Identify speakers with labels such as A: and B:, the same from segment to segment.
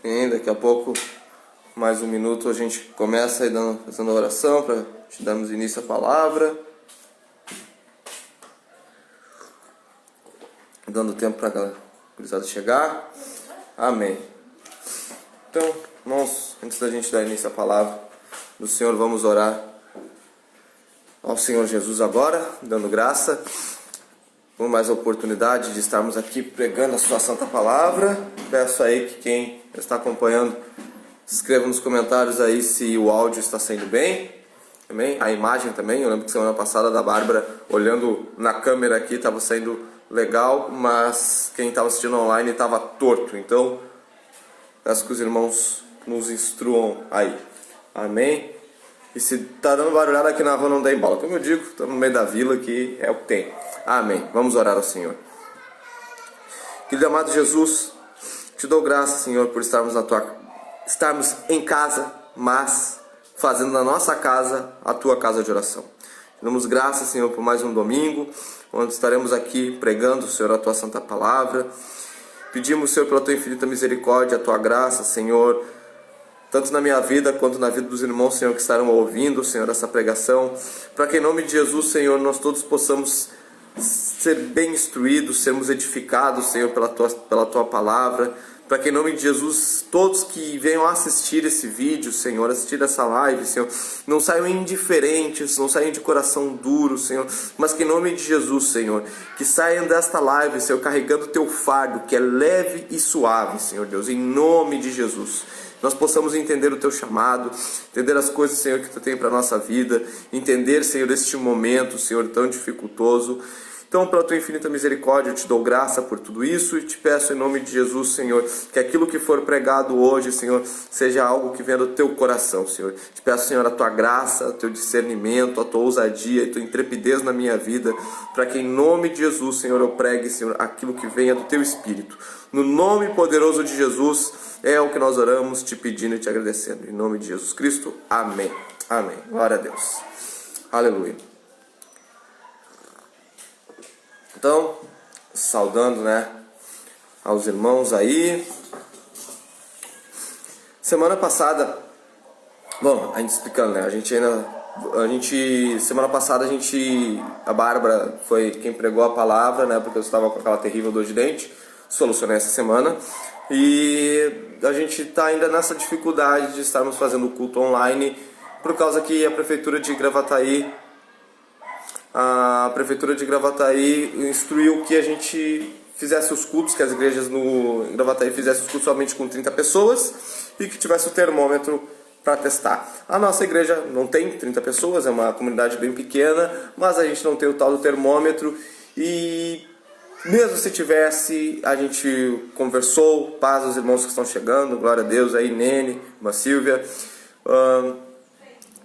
A: Sim, daqui a pouco, mais um minuto, a gente começa aí fazendo a oração para te darmos início à palavra. Dando tempo para a gurizada chegar. Amém. Então, irmãos, antes da gente dar início à palavra do Senhor, vamos orar ao Senhor Jesus agora, dando graça por mais a oportunidade de estarmos aqui pregando a sua santa palavra. Peço aí que quem está acompanhando escreva nos comentários aí se o áudio está saindo bem. Amém? A imagem também. Eu lembro que semana passada da Bárbara olhando na câmera aqui estava saindo legal, mas quem estava assistindo online estava torto. Então peço que os irmãos nos instruam aí. Amém? E se está dando barulhada aqui na rua, não dá embala. Como eu digo, estou no meio da vila, que é o que tem. Amém. Vamos orar ao Senhor. Querido amado Jesus, te dou graça, Senhor, por estarmos em casa, mas fazendo na nossa casa a tua casa de oração. Te damos graça, Senhor, por mais um domingo, onde estaremos aqui pregando, Senhor, a tua santa palavra. Pedimos, Senhor, pela tua infinita misericórdia, a tua graça, Senhor, tanto na minha vida quanto na vida dos irmãos, Senhor, que estarão ouvindo, Senhor, essa pregação, para que em nome de Jesus, Senhor, nós todos possamos ser bem instruídos, sermos edificados, Senhor, pela tua palavra, para que em nome de Jesus, todos que venham assistir esse vídeo, Senhor, assistir essa live, Senhor, não saiam indiferentes, não saiam de coração duro, Senhor, mas que em nome de Jesus, Senhor, que saiam desta live, Senhor, carregando o teu fardo, que é leve e suave, Senhor Deus, em nome de Jesus. Nós possamos entender o teu chamado, entender as coisas, Senhor, que tu tem para a nossa vida, entender, Senhor, este momento, Senhor, tão dificultoso. Então, pela tua infinita misericórdia, eu te dou graça por tudo isso e te peço em nome de Jesus, Senhor, que aquilo que for pregado hoje, Senhor, seja algo que venha do teu coração, Senhor. Te peço, Senhor, a tua graça, o teu discernimento, a tua ousadia e a tua intrepidez na minha vida, para que em nome de Jesus, Senhor, eu pregue, Senhor, aquilo que venha do teu Espírito. No nome poderoso de Jesus, é o que nós oramos, te pedindo e te agradecendo. Em nome de Jesus Cristo, amém. Amém. Glória a Deus. Aleluia. Então, saudando, aos irmãos aí. Semana passada, a gente explicando, semana passada a Bárbara foi quem pregou a palavra, porque eu estava com aquela terrível dor de dente. Solucionei essa semana. E a gente está ainda nessa dificuldade de estarmos fazendo o culto online, por causa que a Prefeitura de Gravataí instruiu que a gente fizesse os cultos, que as igrejas em Gravataí fizessem os cultos somente com 30 pessoas e que tivesse o termômetro para testar. A nossa igreja não tem 30 pessoas, é uma comunidade bem pequena, mas a gente não tem o tal do termômetro e mesmo se tivesse, a gente conversou, paz aos irmãos que estão chegando, glória a Deus, aí Nene, irmã Silvia,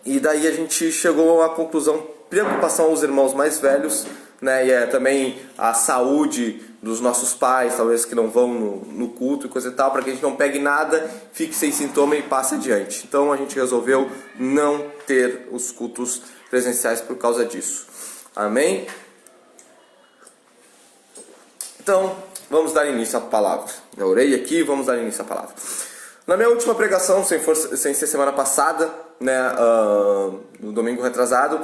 A: e daí a gente chegou à conclusão, preocupação aos irmãos mais velhos, e também a saúde dos nossos pais, talvez que não vão no culto e coisa e tal, para que a gente não pegue nada, fique sem sintoma e passe adiante. Então a gente resolveu não ter os cultos presenciais por causa disso. Amém? Então, vamos dar início à palavra. Já orei aqui, vamos dar início à palavra. Na minha última pregação, sem ser semana passada, no domingo retrasado,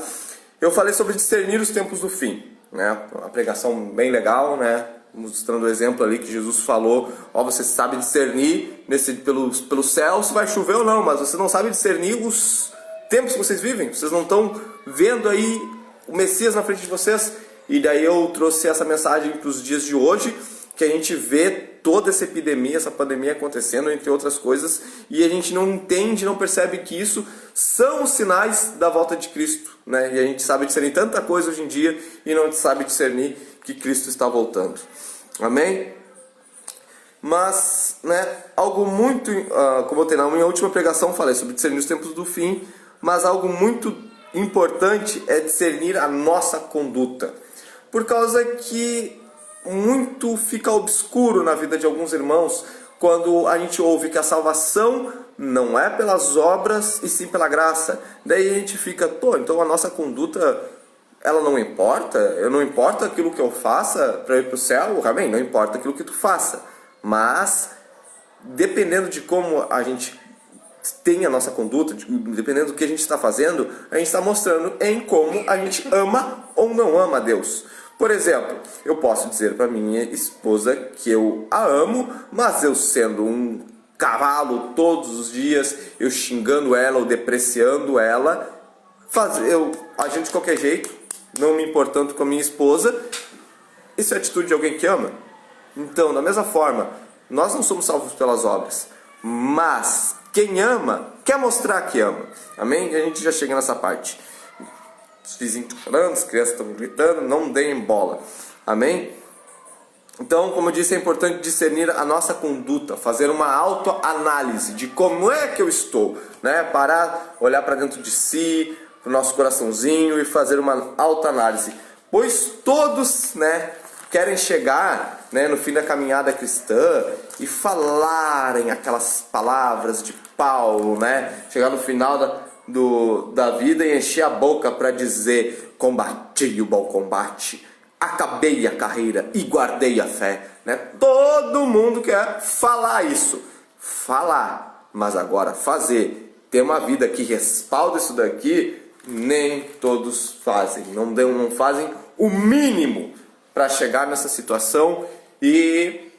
A: eu falei sobre discernir os tempos do fim. Uma pregação bem legal, mostrando o exemplo ali que Jesus falou. Você sabe discernir pelo céu se vai chover ou não, mas você não sabe discernir os tempos que vocês vivem. Vocês não estão vendo aí o Messias na frente de vocês. E daí eu trouxe essa mensagem para os dias de hoje, que a gente vê toda essa epidemia, essa pandemia acontecendo, entre outras coisas, e a gente não entende, não percebe que isso são os sinais da volta de Cristo, E a gente sabe discernir tanta coisa hoje em dia e não sabe discernir que Cristo está voltando. Amém? Mas, algo muito, como eu tenho na minha última pregação, falei sobre discernir os tempos do fim, mas algo muito importante é discernir a nossa conduta. Por causa que muito fica obscuro na vida de alguns irmãos quando a gente ouve que a salvação não é pelas obras e sim pela graça. Daí a gente fica, então a nossa conduta, ela não importa? Não importa aquilo que eu faça para ir para o céu? Amém, não importa aquilo que tu faça. Mas dependendo de como a gente tem a nossa conduta, dependendo do que a gente está fazendo, a gente está mostrando em como a gente ama ou não ama a Deus. Por exemplo, eu posso dizer para minha esposa que eu a amo, mas eu sendo um cavalo todos os dias, eu xingando ela ou depreciando ela, agindo de qualquer jeito, não me importando com a minha esposa, isso é atitude de alguém que ama? Então, da mesma forma, nós não somos salvos pelas obras, mas quem ama, quer mostrar que ama. Amém? E a gente já chega nessa parte. Os vizinhos estão chorando, as crianças estão gritando, não deem bola. Amém? Então, como eu disse, é importante discernir a nossa conduta, fazer uma autoanálise de como é que eu estou, né? Parar, olhar para dentro de si, para o nosso coraçãozinho e fazer uma autoanálise. Pois todos, né, querem chegar, né, no fim da caminhada cristã e falarem aquelas palavras de Paulo, né? Chegar no final da vida e encher a boca para dizer: combati o bom combate, acabei a carreira e guardei a fé, né? Todo mundo quer falar isso, falar, mas agora fazer, ter uma vida que respalda isso daqui, nem todos fazem, não fazem o mínimo para chegar nessa situação e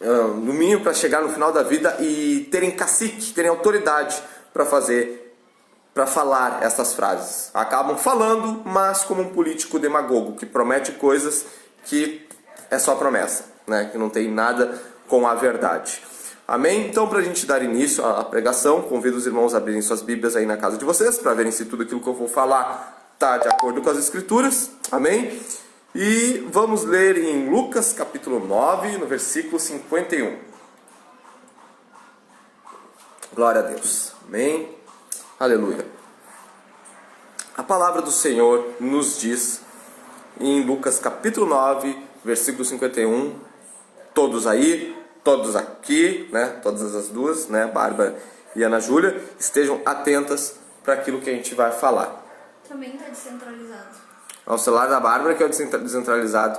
A: no mínimo para chegar no final da vida e terem cacique, terem autoridade para falar essas frases. Acabam falando, mas como um político demagogo que promete coisas que é só promessa, né? Que não tem nada com a verdade. Amém? Então, para a gente dar início à pregação, convido os irmãos a abrirem suas Bíblias aí na casa de vocês, para verem se tudo aquilo que eu vou falar está de acordo com as Escrituras. Amém? E vamos ler em Lucas capítulo 9, no versículo 51. Glória a Deus. Amém? Aleluia. A palavra do Senhor nos diz em Lucas capítulo 9, versículo 51. Todos aí, todos aqui, né? Todas as duas, né? Bárbara e Ana Júlia, estejam atentas para aquilo que a gente vai falar.
B: Também está descentralizado.
A: O celular da Bárbara que é o descentralizado.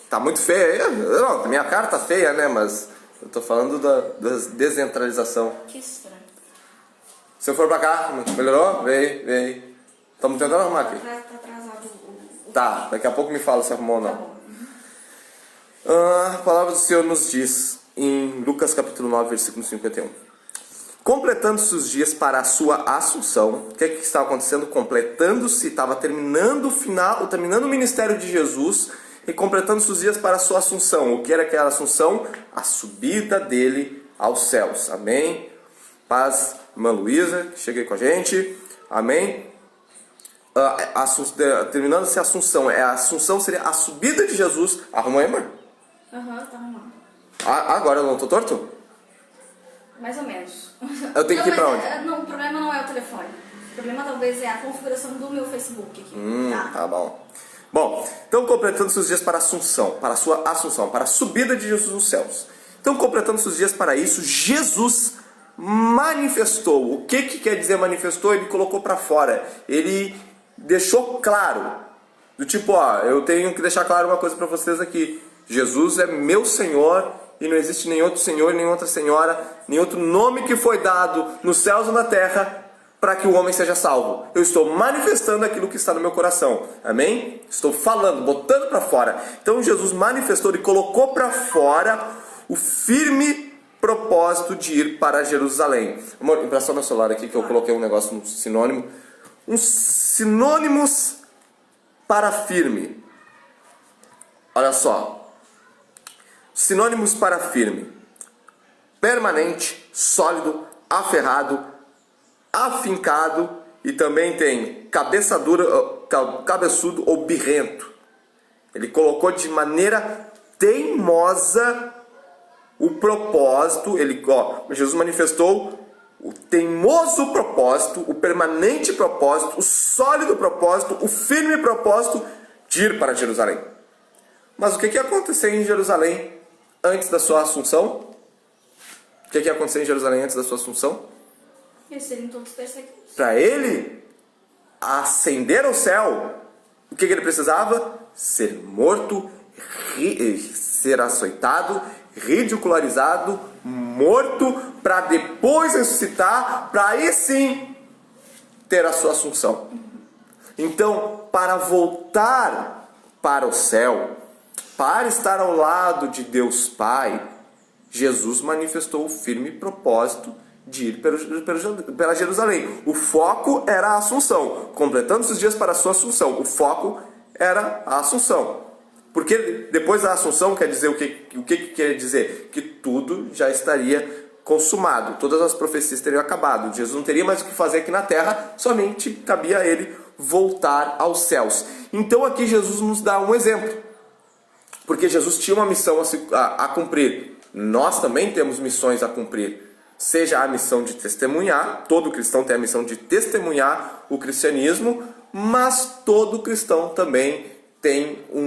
A: Tá muito feio aí? Não, minha cara tá feia, né? Mas eu tô falando da descentralização.
B: Que estranho.
A: Se eu for pra cá, melhorou? Veio. Estamos tentando arrumar aqui.
B: Tá atrasado o...
A: Tá, daqui a pouco me fala se arrumou ou não.
B: Tá bom.
A: A palavra do Senhor nos diz em Lucas capítulo 9, versículo 51. Completando-se os dias para a sua assunção. O que estava acontecendo? Completando-se, estava terminando o ministério de Jesus e completando-se os dias para a sua assunção. O que era aquela assunção? A subida dele aos céus. Amém? Paz, irmã Luísa, que chega aí com a gente. Amém? Terminando-se a assunção. A assunção seria a subida de Jesus. Arrumou aí, amor?
B: Aham, tá arrumando.
A: Agora eu não estou torto?
B: Mais ou menos.
A: Eu tenho que ir pra onde?
B: Não, o problema não é o telefone. O problema talvez é a configuração do meu Facebook aqui.
A: Tá bom. Bom, então completando-se os dias para a assunção, para a sua assunção, para a subida de Jesus nos céus. Então completando-se os dias para isso, Jesus manifestou. O que quer dizer manifestou? Ele colocou para fora. Ele deixou claro. Do tipo, eu tenho que deixar claro uma coisa para vocês aqui. Jesus é meu Senhor e não existe nem outro Senhor, nem outra Senhora, nem outro nome que foi dado nos céus ou na terra para que o homem seja salvo. Eu estou manifestando aquilo que está no meu coração. Amém? Estou falando, botando para fora. Então Jesus manifestou e colocou para fora o firme propósito de ir para Jerusalém. Amor, empresta meu celular aqui que eu coloquei um negócio, um sinônimo. Uns sinônimos para firme. Olha só. Sinônimos para firme: permanente, sólido, aferrado, afincado, e também tem cabeça dura, cabeçudo ou birrento. Ele colocou de maneira teimosa o propósito. Jesus manifestou o teimoso propósito, o permanente propósito, o sólido propósito, o firme propósito de ir para Jerusalém. Mas o que ia acontecer em Jerusalém antes da sua assunção? O que ia acontecer em Jerusalém antes da sua assunção?
B: Eles seriam todos perseguidos.
A: Para ele ascender ao céu, o que ele precisava? Ser morto, ser açoitado, ridicularizado, morto, para depois ressuscitar, para aí sim ter a sua assunção. Então, para voltar para o céu, para estar ao lado de Deus Pai, Jesus manifestou o firme propósito de ir para Jerusalém. O foco era a assunção. Completando esses dias para a sua assunção. O foco era a assunção. Porque depois da assunção quer dizer o que quer dizer? Que tudo já estaria consumado. Todas as profecias teriam acabado. Jesus não teria mais o que fazer aqui na terra. Somente cabia a ele voltar aos céus. Então aqui Jesus nos dá um exemplo. Porque Jesus tinha uma missão a cumprir. Nós também temos missões a cumprir. Seja a missão de testemunhar, todo cristão tem a missão de testemunhar o cristianismo, mas todo cristão também tem um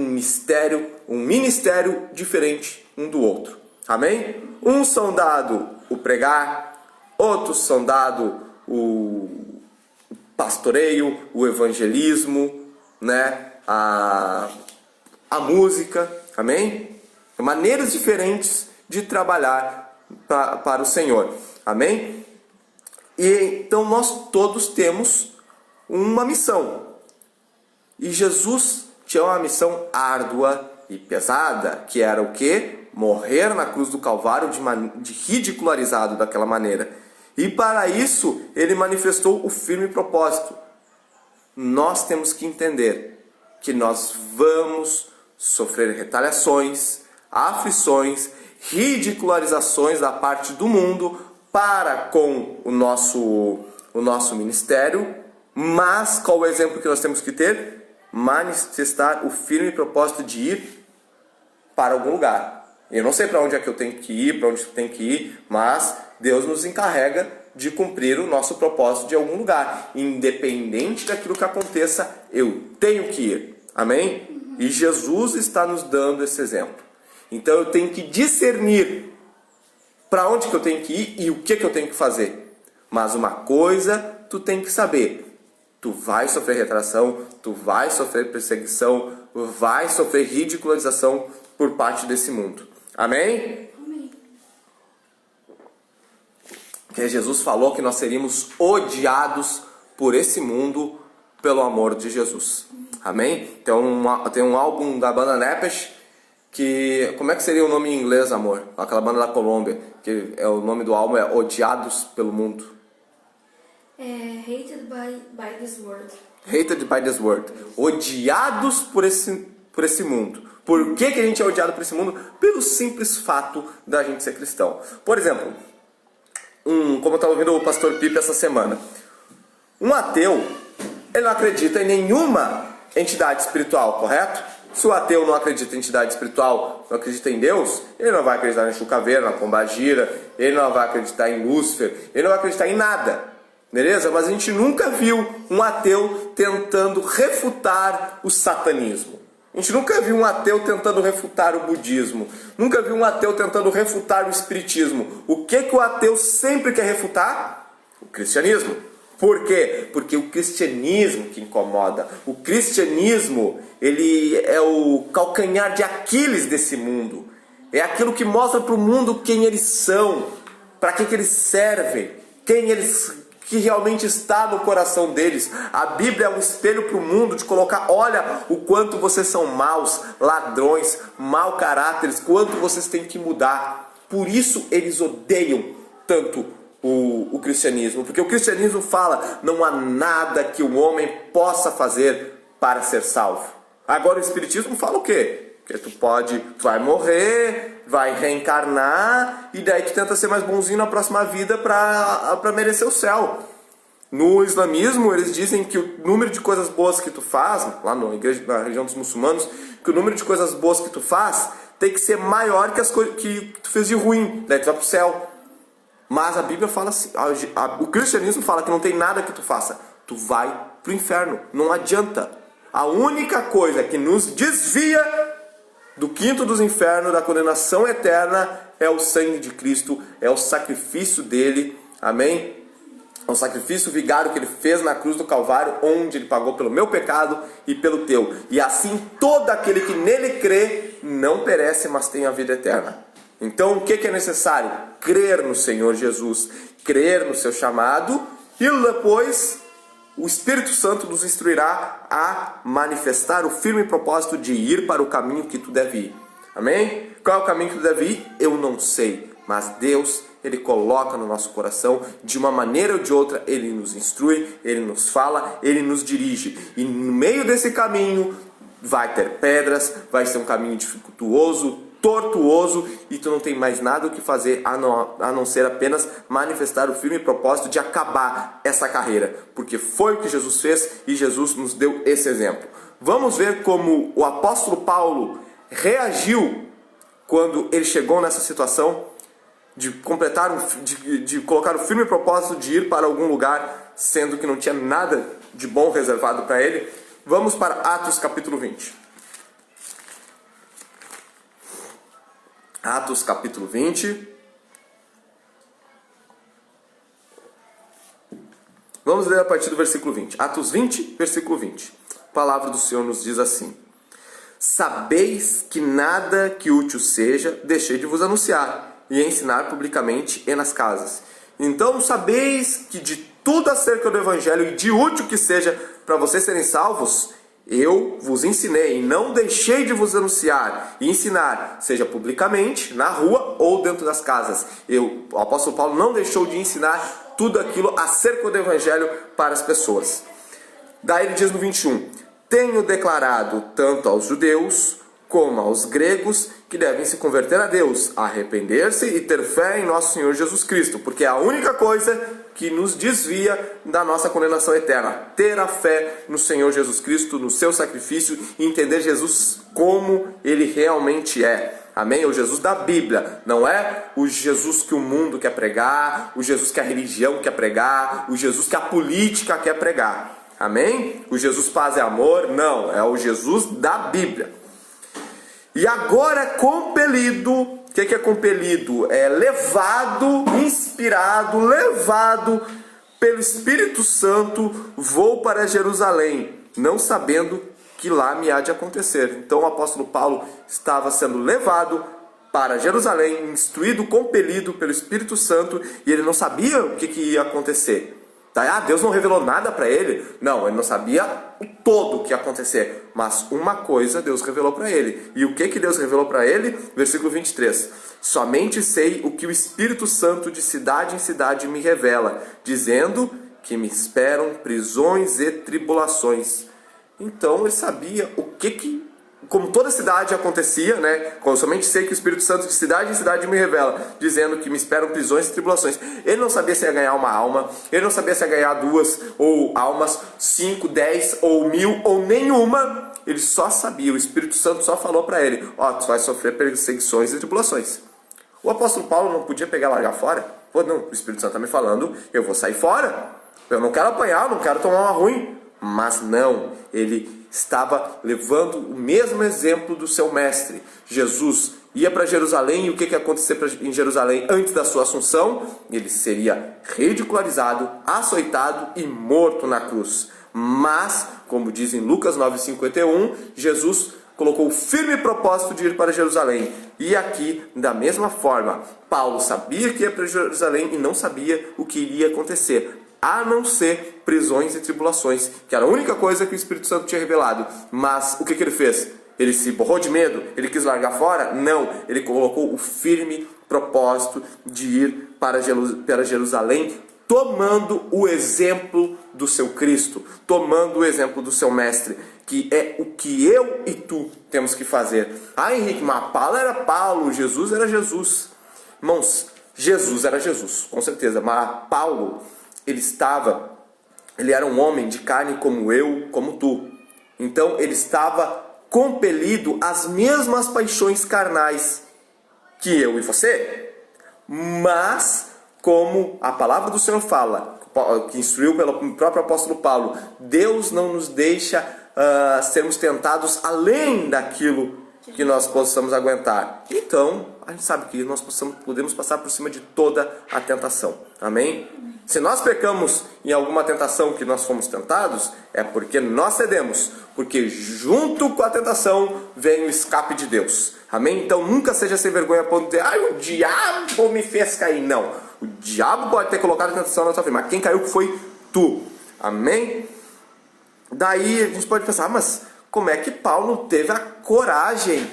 A: ministério diferente um do outro. Amém? Uns são dados o pregar, outros são dados o pastoreio, o evangelismo, né? a música. Amém? Maneiras diferentes de trabalhar para o Senhor. Amém? E então nós todos temos uma missão. E Jesus tinha uma missão árdua e pesada, que era o quê? Morrer na cruz do Calvário de ridicularizado daquela maneira. E para isso ele manifestou o firme propósito. Nós temos que entender que nós vamos sofrer retaliações, aflições, ridicularizações da parte do mundo para com o nosso ministério, mas qual o exemplo que nós temos que ter? Manifestar o firme propósito de ir para algum lugar. Eu não sei para onde é que eu tenho que ir, para onde eu tenho que ir, mas Deus nos encarrega de cumprir o nosso propósito de algum lugar. Independente daquilo que aconteça, eu tenho que ir. Amém? E Jesus está nos dando esse exemplo. Então eu tenho que discernir para onde que eu tenho que ir e o que eu tenho que fazer. Mas uma coisa tu tem que saber. Tu vai sofrer retração, tu vai sofrer perseguição, tu vai sofrer ridicularização por parte desse mundo. Amém?
B: Amém.
A: Porque Jesus falou que nós seríamos odiados por esse mundo pelo amor de Jesus. Amém? Tem um álbum da banda Nefesh que... Como é que seria o nome em inglês, amor? Aquela banda da Colômbia. Que o nome do álbum é Odiados pelo Mundo.
B: Hated by this world.
A: Hated by this world. Odiados por esse mundo. Por que a gente é odiado por esse mundo? Pelo simples fato da gente ser cristão. Por exemplo, como eu estava ouvindo o pastor Pipe essa semana. Um ateu, ele não acredita em nenhuma entidade espiritual, correto? Se o ateu não acredita em entidade espiritual, não acredita em Deus, ele não vai acreditar em Chucaveira, na Pombagira, ele não vai acreditar em Lúcifer, ele não vai acreditar em nada. Beleza? Mas a gente nunca viu um ateu tentando refutar o satanismo. A gente nunca viu um ateu tentando refutar o budismo. Nunca viu um ateu tentando refutar o espiritismo. O que o ateu sempre quer refutar? O cristianismo. Por quê? Porque o cristianismo que incomoda. O cristianismo, ele é o calcanhar de Aquiles desse mundo. É aquilo que mostra para o mundo quem eles são, para que eles servem, que realmente está no coração deles. A Bíblia é um espelho para o mundo de colocar, olha o quanto vocês são maus, ladrões, mau caráteres, quanto vocês têm que mudar. Por isso eles odeiam tanto o cristianismo, porque o cristianismo fala, não há nada que o homem possa fazer para ser salvo. Agora o espiritismo fala o quê? Que tu vai morrer, vai reencarnar, e daí tu tenta ser mais bonzinho na próxima vida para merecer o céu. No islamismo, eles dizem que o número de coisas boas que tu faz, lá na região dos muçulmanos, que o número de coisas boas que tu faz tem que ser maior que as coisas que tu fez de ruim, daí tu vai pro céu. Mas a Bíblia fala assim, o cristianismo fala que não tem nada que tu faça, tu vai pro inferno, não adianta. A única coisa que nos desvia do quinto dos infernos, da condenação eterna, é o sangue de Cristo, é o sacrifício dele, amém? É o sacrifício vigário que ele fez na cruz do Calvário, onde ele pagou pelo meu pecado e pelo teu. E assim todo aquele que nele crê não perece, mas tem a vida eterna. Então, o que é necessário? Crer no Senhor Jesus, crer no seu chamado, e depois o Espírito Santo nos instruirá a manifestar o firme propósito de ir para o caminho que tu deve ir. Amém? Qual é o caminho que tu deve ir? Eu não sei, mas Deus, Ele coloca no nosso coração, de uma maneira ou de outra, Ele nos instrui, Ele nos fala, Ele nos dirige. E no meio desse caminho vai ter pedras, vai ser um caminho dificultuoso, tortuoso, e tu não tem mais nada o que fazer a não ser apenas manifestar o firme propósito de acabar essa carreira, porque foi o que Jesus fez e Jesus nos deu esse exemplo. Vamos ver como o apóstolo Paulo reagiu quando ele chegou nessa situação de colocar o firme propósito de ir para algum lugar, sendo que não tinha nada de bom reservado para ele. Vamos para Atos capítulo 20. Atos capítulo 20. Vamos ler a partir do versículo 20. Atos 20, versículo 20. A palavra do Senhor nos diz assim: sabeis que nada que útil seja, deixei de vos anunciar e ensinar publicamente e nas casas. Então sabeis que de tudo acerca do Evangelho e de útil que seja para vocês serem salvos, eu vos ensinei e não deixei de vos anunciar e ensinar, seja publicamente, na rua ou dentro das casas. O apóstolo Paulo não deixou de ensinar tudo aquilo acerca do Evangelho para as pessoas. Daí ele diz no 21, tenho declarado tanto aos judeus como aos gregos que devem se converter a Deus, arrepender-se e ter fé em nosso Senhor Jesus Cristo, porque é a única coisa que nos desvia da nossa condenação eterna. Ter a fé no Senhor Jesus Cristo, no seu sacrifício, e entender Jesus como Ele realmente é. Amém? O Jesus da Bíblia, não é o Jesus que o mundo quer pregar, o Jesus que a religião quer pregar, o Jesus que a política quer pregar. Amém? O Jesus paz e amor, não, é o Jesus da Bíblia. E agora compelido, o que é compelido? É levado, inspirado, levado pelo Espírito Santo, vou para Jerusalém, não sabendo que lá me há de acontecer. Então o apóstolo Paulo estava sendo levado para Jerusalém, instruído, compelido pelo Espírito Santo, e ele não sabia o que ia acontecer. Deus não revelou nada para ele? Não, ele não sabia o todo o que ia acontecer. Mas uma coisa Deus revelou para ele. E o que Deus revelou para ele? Versículo 23. Somente sei o que o Espírito Santo de cidade em cidade me revela, dizendo que me esperam prisões e tribulações. Então ele sabia como toda cidade acontecia, né? Eu somente sei que o Espírito Santo de cidade em cidade me revela, dizendo que me esperam prisões e tribulações. Ele não sabia se ia ganhar uma alma, ele não sabia se ia ganhar 2 ou almas, 5, 10 ou 1000 ou nenhuma. Ele só sabia, o Espírito Santo só falou para ele, tu vai sofrer perseguições e tribulações. O apóstolo Paulo não podia pegar e largar fora? Não, o Espírito Santo está me falando, eu vou sair fora. Eu não quero apanhar, eu não quero tomar uma ruim. Mas não, ele estava levando o mesmo exemplo do seu mestre. Jesus ia para Jerusalém, e o que ia acontecer em Jerusalém antes da sua assunção? Ele seria ridicularizado, açoitado e morto na cruz. Mas, como diz em Lucas 9,51, Jesus colocou o firme propósito de ir para Jerusalém. E aqui, da mesma forma, Paulo sabia que ia para Jerusalém e não sabia o que iria acontecer, a não ser prisões e tribulações, que era a única coisa que o Espírito Santo tinha revelado. Mas o que ele fez? Ele se borrou de medo? Ele quis largar fora? Não, ele colocou o firme propósito de ir para Jerusalém, tomando o exemplo do seu Cristo, tomando o exemplo do seu mestre, que é o que eu e tu temos que fazer. Henrique, mas Paulo era Paulo, Jesus era Jesus. Irmãos, Jesus era Jesus, com certeza, mas Paulo, ele era um homem de carne como eu, como tu. Então ele estava compelido às mesmas paixões carnais que eu e você. Mas, como a palavra do Senhor fala, que instruiu pelo próprio apóstolo Paulo, Deus não nos deixa sermos tentados além daquilo que nós possamos aguentar. Então, a gente sabe que nós podemos passar por cima de toda a tentação. Amém? Se nós pecamos em alguma tentação que nós fomos tentados, é porque nós cedemos. Porque junto com a tentação vem o escape de Deus. Amém? Então nunca seja sem vergonha a ponto de dizer, o diabo me fez cair. Não, o diabo pode ter colocado tentação na sua vida, mas quem caiu foi tu. Amém? Daí a gente pode pensar, mas como é que Paulo teve a coragem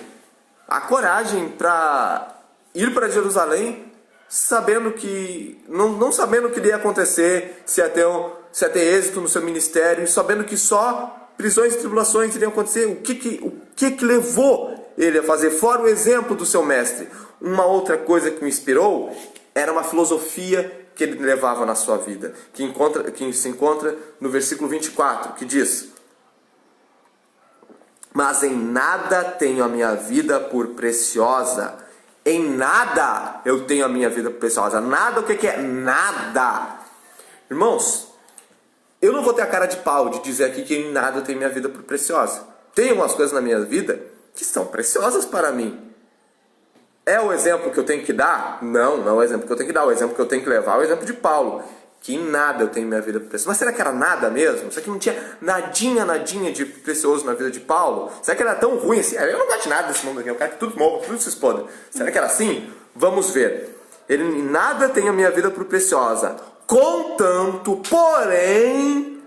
A: para ir para Jerusalém, sabendo que, não sabendo o que ia acontecer, se ia ter êxito no seu ministério, sabendo que só prisões e tribulações iriam acontecer? O que levou ele a fazer, fora o exemplo do seu mestre? Uma outra coisa que o inspirou era uma filosofia que ele levava na sua vida, que se encontra no versículo 24, que diz: mas em nada tenho a minha vida por preciosa. Em nada eu tenho a minha vida por preciosa. Nada, o que é? Nada. Irmãos, eu não vou ter a cara de pau de dizer aqui que em nada eu tenho minha vida por preciosa. Tem algumas coisas na minha vida que são preciosas para mim. É o exemplo que eu tenho que dar? Não é o exemplo que eu tenho que dar. O exemplo que eu tenho que levar é o exemplo de Paulo. Que em nada eu tenho minha vida por preciosa. Mas será que era nada mesmo? Será que não tinha nadinha de precioso na vida de Paulo? Será que era tão ruim assim? Eu não gosto de nada desse mundo aqui. Eu quero que tudo morra, tudo se exploda. Será que era assim? Vamos ver. Ele em nada tem a minha vida por preciosa. Contanto, porém...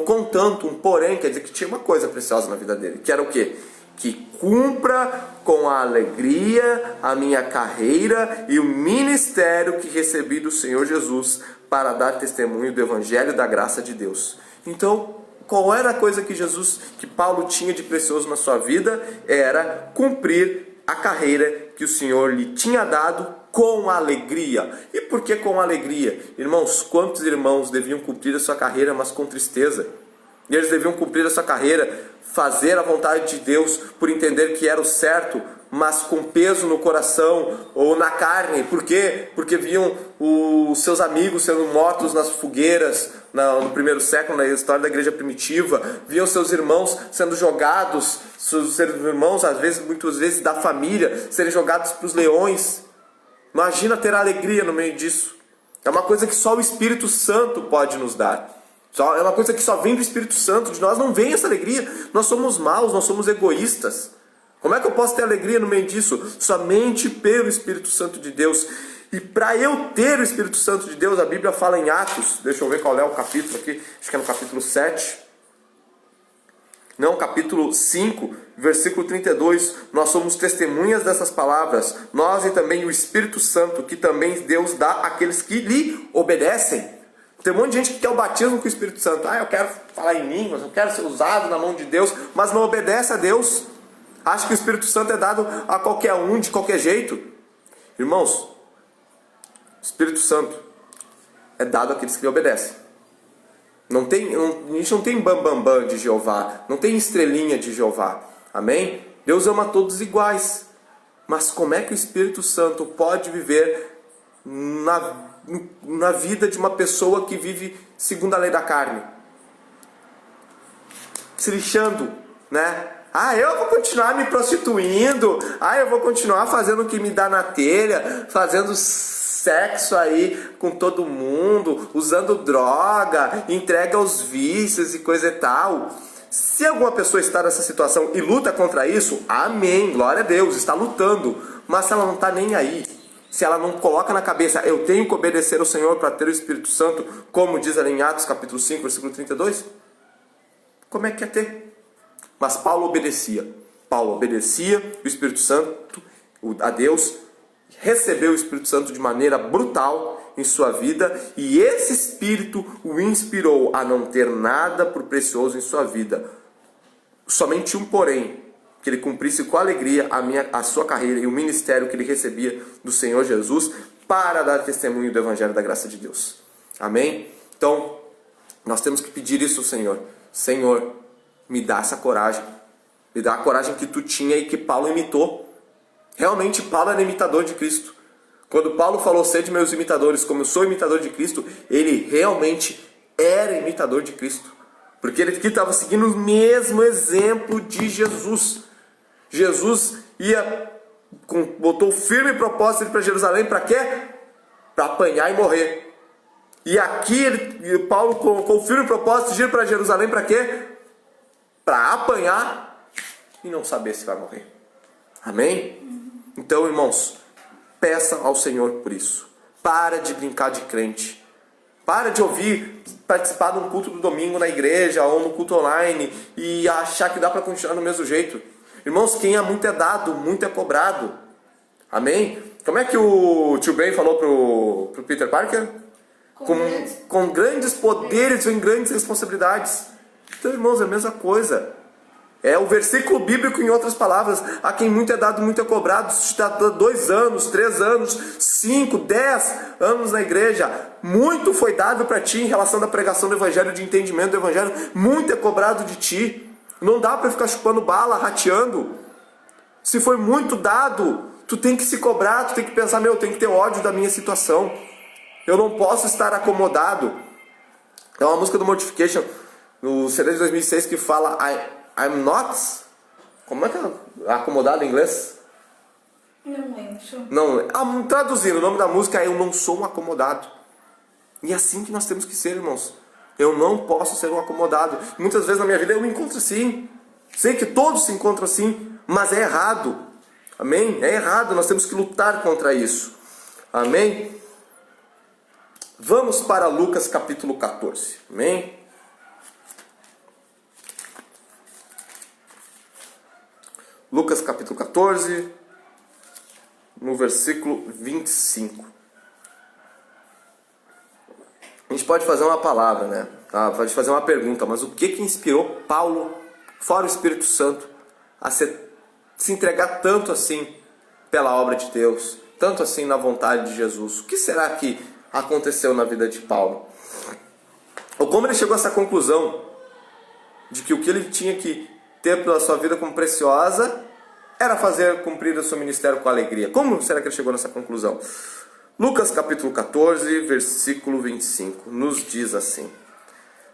A: contanto, um porém, quer dizer que tinha uma coisa preciosa na vida dele. Que era o quê? Que cumpra com a alegria a minha carreira e o ministério que recebi do Senhor Jesus para dar testemunho do Evangelho da graça de Deus. Então, qual era a coisa que Paulo tinha de precioso na sua vida? Era cumprir a carreira que o Senhor lhe tinha dado com alegria. E por que com alegria? Irmãos, quantos irmãos deviam cumprir a sua carreira, mas com tristeza? E eles deviam cumprir a sua carreira, fazer a vontade de Deus por entender que era o certo, mas com peso no coração ou na carne. Por quê? Porque viam os seus amigos sendo mortos nas fogueiras no primeiro século, na história da igreja primitiva. Viam seus irmãos sendo jogados, seus irmãos, muitas vezes da família, serem jogados para os leões. Imagina ter alegria no meio disso. É uma coisa que só o Espírito Santo pode nos dar. É uma coisa que só vem do Espírito Santo. De nós não vem essa alegria. Nós somos maus, nós somos egoístas. Como é que eu posso ter alegria no meio disso? Somente pelo Espírito Santo de Deus. E para eu ter o Espírito Santo de Deus, a Bíblia fala em Atos. Deixa eu ver qual é o capítulo aqui. Acho que é no capítulo 7. Não, capítulo 5, versículo 32. Nós somos testemunhas dessas palavras. Nós e também o Espírito Santo, que também Deus dá àqueles que lhe obedecem. Tem um monte de gente que quer o batismo com o Espírito Santo. Eu quero falar em línguas, eu quero ser usado na mão de Deus, mas não obedece a Deus. Acha que o Espírito Santo é dado a qualquer um, de qualquer jeito. Irmãos, o Espírito Santo é dado àqueles que lhe obedecem. A gente não tem bambambam de Jeová, não tem estrelinha de Jeová. Amém? Deus ama todos iguais. Mas como é que o Espírito Santo pode viver na vida de uma pessoa que vive segundo a lei da carne? Se lixando, né? Eu vou continuar me prostituindo. Eu vou continuar fazendo o que me dá na telha, fazendo sexo aí com todo mundo, usando droga, entrega aos vícios e coisa e tal. Se alguma pessoa está nessa situação e luta contra isso, amém, glória a Deus, está lutando. Mas se ela não está nem aí, se ela não coloca na cabeça, eu tenho que obedecer ao Senhor para ter o Espírito Santo, como diz ali em Atos capítulo 5, versículo 32, como é que quer ter? Mas Paulo obedecia, o Espírito Santo, a Deus, recebeu o Espírito Santo de maneira brutal em sua vida, e esse Espírito o inspirou a não ter nada por precioso em sua vida. Somente um porém, que ele cumprisse com alegria a sua carreira e o ministério que ele recebia do Senhor Jesus para dar testemunho do Evangelho da graça de Deus. Amém? Então, nós temos que pedir isso ao Senhor. Senhor, me dá essa coragem. Me dá a coragem que tu tinha e que Paulo imitou. Realmente, Paulo era imitador de Cristo. Quando Paulo falou, sede meus imitadores, como eu sou imitador de Cristo, ele realmente era imitador de Cristo. Porque ele aqui estava seguindo o mesmo exemplo de Jesus. Jesus botou firme propósito de ir para Jerusalém, para quê? Para apanhar e morrer. E aqui Paulo colocou firme propósito de ir para Jerusalém, para quê? Para apanhar e não saber se vai morrer. Amém? Então, irmãos, peça ao Senhor por isso. Para de brincar de crente. Para de ouvir, participar de um culto do domingo na igreja ou no culto online e achar que dá para continuar do mesmo jeito. Irmãos, quem é muito é dado, muito é cobrado. Amém? Como é que o tio Ben falou pro Peter Parker? Com grandes poderes vem grandes responsabilidades. Então, irmãos, é a mesma coisa. É o versículo bíblico, em outras palavras: a quem muito é dado, muito é cobrado. Se está 2 anos, 3 anos, 5, 10 anos na igreja, muito foi dado para ti em relação à pregação do evangelho, de entendimento do evangelho. Muito é cobrado de ti. Não dá para ficar chupando bala, rateando. Se foi muito dado, tu tem que se cobrar, tu tem que pensar: eu tenho que ter ódio da minha situação. Eu não posso estar acomodado. É uma música do Mortification, no CD de 2006, que fala I'm not... Como é que é acomodado em inglês?
B: Não lembro.
A: Não, traduzindo, o nome da música é Eu Não Sou um Acomodado. E é assim que nós temos que ser, irmãos. Eu não posso ser um acomodado. Muitas vezes na minha vida eu me encontro assim. Sei que todos se encontram assim, mas é errado. Amém? É errado, nós temos que lutar contra isso. Amém? Vamos para Lucas capítulo 14. Amém? Lucas capítulo 14, no versículo 25. A gente pode fazer uma palavra, né? Pode fazer uma pergunta, mas o que inspirou Paulo, fora o Espírito Santo, a se entregar tanto assim pela obra de Deus, tanto assim na vontade de Jesus? O que será que aconteceu na vida de Paulo? Ou como ele chegou a essa conclusão de que o que ele tinha que ter pela sua vida como preciosa era fazer cumprir o seu ministério com alegria? Como será que ele chegou nessa conclusão? Lucas capítulo 14, versículo 25, nos diz assim: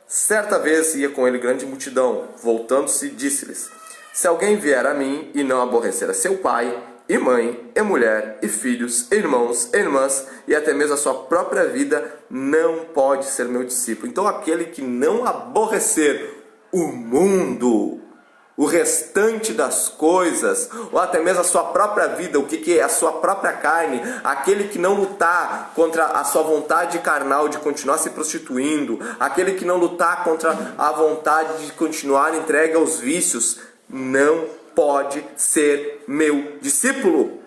A: certa vez ia com ele grande multidão, voltando-se, disse-lhes: se alguém vier a mim e não aborrecer a seu pai, e mãe, e mulher, e filhos, e irmãos, e irmãs, e até mesmo a sua própria vida, não pode ser meu discípulo. Então aquele que não aborrecer o mundo, o restante das coisas, ou até mesmo a sua própria vida, o que é a sua própria carne, aquele que não lutar contra a sua vontade carnal de continuar se prostituindo, aquele que não lutar contra a vontade de continuar entregue aos vícios, não pode ser meu discípulo.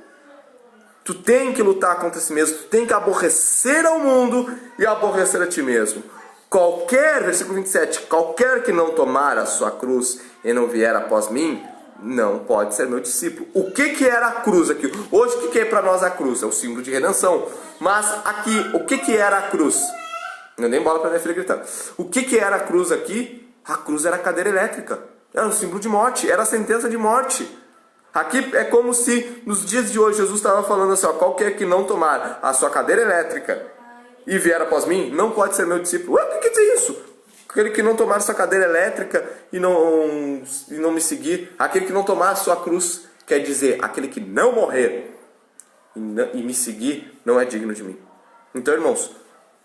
A: Tu tem que lutar contra si mesmo, tu tem que aborrecer ao mundo e aborrecer a ti mesmo. Versículo 27, qualquer que não tomar a sua cruz e não vier após mim, não pode ser meu discípulo. O que era a cruz aqui? Hoje o que é para nós a cruz? É o símbolo de redenção. Mas aqui, o que era a cruz? Não dei bola para minha filha gritando. O que era a cruz aqui? A cruz era a cadeira elétrica. Era um símbolo de morte, era a sentença de morte. Aqui é como se nos dias de hoje Jesus estava falando assim: qualquer que não tomar a sua cadeira elétrica e vier após mim, não pode ser meu discípulo. Ué, o que quer dizer isso? Aquele que não tomar sua cadeira elétrica e não me seguir, aquele que não tomar a sua cruz, quer dizer, aquele que não morrer e me seguir, não é digno de mim. Então, irmãos,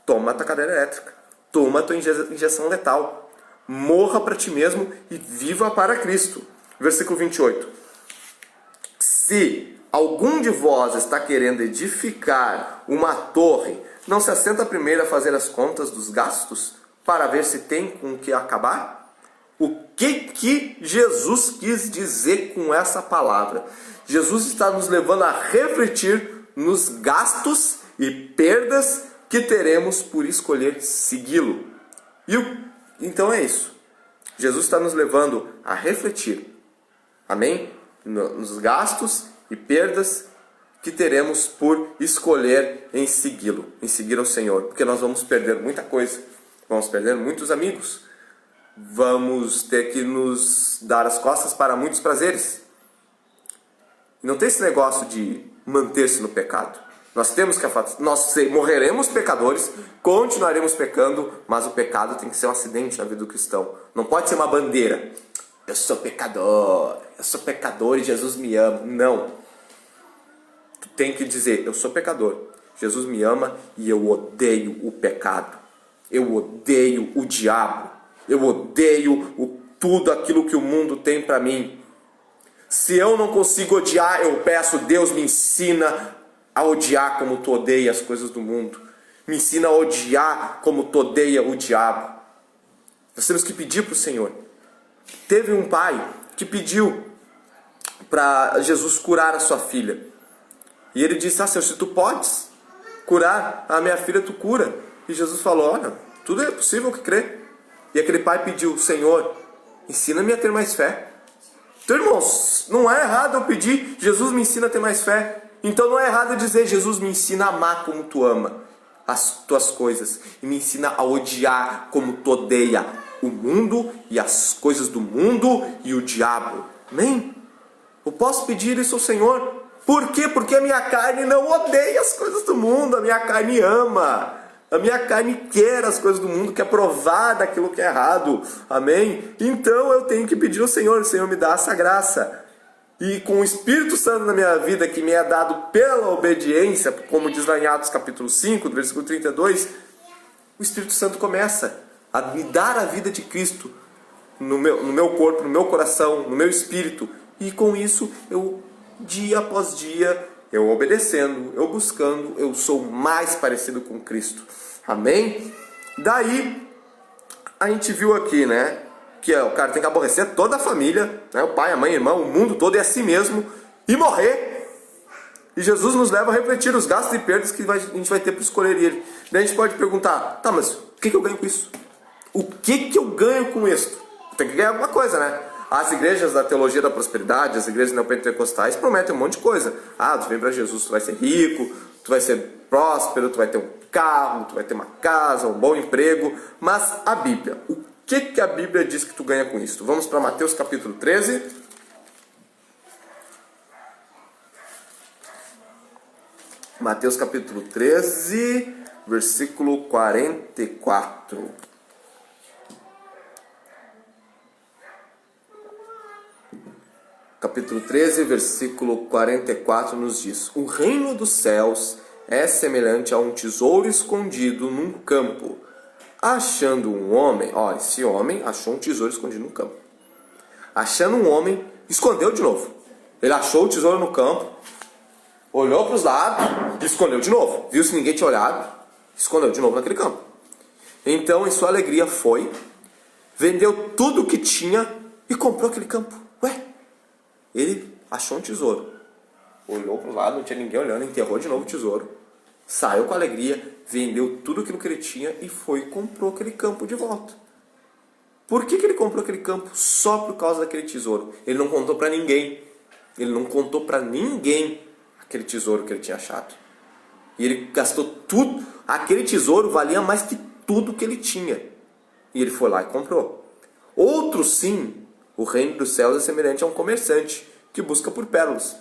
A: toma a tua cadeira elétrica, toma a tua injeção letal, morra para ti mesmo e viva para Cristo. Versículo 28. Se algum de vós está querendo edificar uma torre, não se assenta primeiro a fazer as contas dos gastos, para ver se tem com o que acabar? O que Jesus quis dizer com essa palavra? Jesus está nos levando a refletir nos gastos e perdas que teremos por escolher segui-lo. Então é isso. Jesus está nos levando a refletir, amém? Nos gastos e perdas que teremos por escolher em segui-lo, em seguir ao Senhor. Porque nós vamos perder muita coisa. Vamos perder muitos amigos. Vamos ter que nos dar as costas para muitos prazeres. Não tem esse negócio de manter-se no pecado. Nós morreremos pecadores, continuaremos pecando, mas o pecado tem que ser um acidente na vida do cristão. Não pode ser uma bandeira. Eu sou pecador e Jesus me ama. Não. Tu tem que dizer: eu sou pecador, Jesus me ama e eu odeio o pecado. Eu odeio o diabo. Eu odeio tudo aquilo que o mundo tem para mim. Se eu não consigo odiar, eu peço, Deus, me ensina a odiar como tu odeia as coisas do mundo. Me ensina a odiar como tu odeia o diabo. Nós temos que pedir para o Senhor. Teve um pai que pediu para Jesus curar a sua filha. E ele disse, Senhor, se tu podes curar a minha filha, tu cura. E Jesus falou, olha, tudo é possível que crê. E aquele pai pediu, Senhor, ensina-me a ter mais fé. Então, irmãos, não é errado eu pedir, Jesus me ensina a ter mais fé. Então não é errado eu dizer, Jesus me ensina a amar como tu ama as tuas coisas. E me ensina a odiar como tu odeia o mundo e as coisas do mundo e o diabo. Amém? Eu posso pedir isso ao Senhor. Por quê? Porque a minha carne não odeia as coisas do mundo. A minha carne ama. A minha carne quer as coisas do mundo, quer provar daquilo que é errado. Amém? Então eu tenho que pedir ao Senhor. O Senhor me dá essa graça. E com o Espírito Santo na minha vida, que me é dado pela obediência, como diz lá em Atos capítulo 5, do versículo 32, o Espírito Santo começa a me dar a vida de Cristo no meu corpo, no meu coração, no meu espírito. E com isso, eu, dia após dia, eu obedecendo, eu buscando, eu sou mais parecido com Cristo. Amém? Daí, a gente viu aqui, né? Que o cara tem que aborrecer toda a família, né, o pai, a mãe, o irmão, o mundo todo e a si mesmo, e morrer. E Jesus nos leva a refletir os gastos e perdas que a gente vai ter para escolher ele. Daí a gente pode perguntar, tá, mas o que eu ganho com isso? O que eu ganho com isso? Tem que ganhar alguma coisa, né? As igrejas da teologia da prosperidade, as igrejas neopentecostais prometem um monte de coisa. Ah, tu vem para Jesus, tu vai ser rico, tu vai ser próspero, tu vai ter um carro, tu vai ter uma casa, um bom emprego. Mas a Bíblia, o que a Bíblia diz que tu ganha com isso? Vamos para Mateus capítulo 13. Mateus capítulo 13, versículo 44. Capítulo 13, versículo 44 nos diz: O reino dos céus é semelhante a um tesouro escondido num campo. Achando um homem, esse homem achou um tesouro escondido no campo. Achando um homem, escondeu de novo. Ele achou o tesouro no campo, olhou para os lados e escondeu de novo. Viu se ninguém tinha olhado, escondeu de novo naquele campo. Então, em sua alegria, foi, vendeu tudo o que tinha e comprou aquele campo. Ele achou um tesouro, olhou para o lado, não tinha ninguém olhando, enterrou de novo o tesouro, saiu com alegria, vendeu tudo aquilo que ele tinha e foi e comprou aquele campo de volta. Por que ele comprou aquele campo? Só por causa daquele tesouro. Ele não contou para ninguém. Ele não contou para ninguém aquele tesouro que ele tinha achado. E ele gastou tudo. Aquele tesouro valia mais que tudo que ele tinha. E ele foi lá e comprou. Outro sim, o reino dos céus é semelhante a um comerciante que busca por pérolas.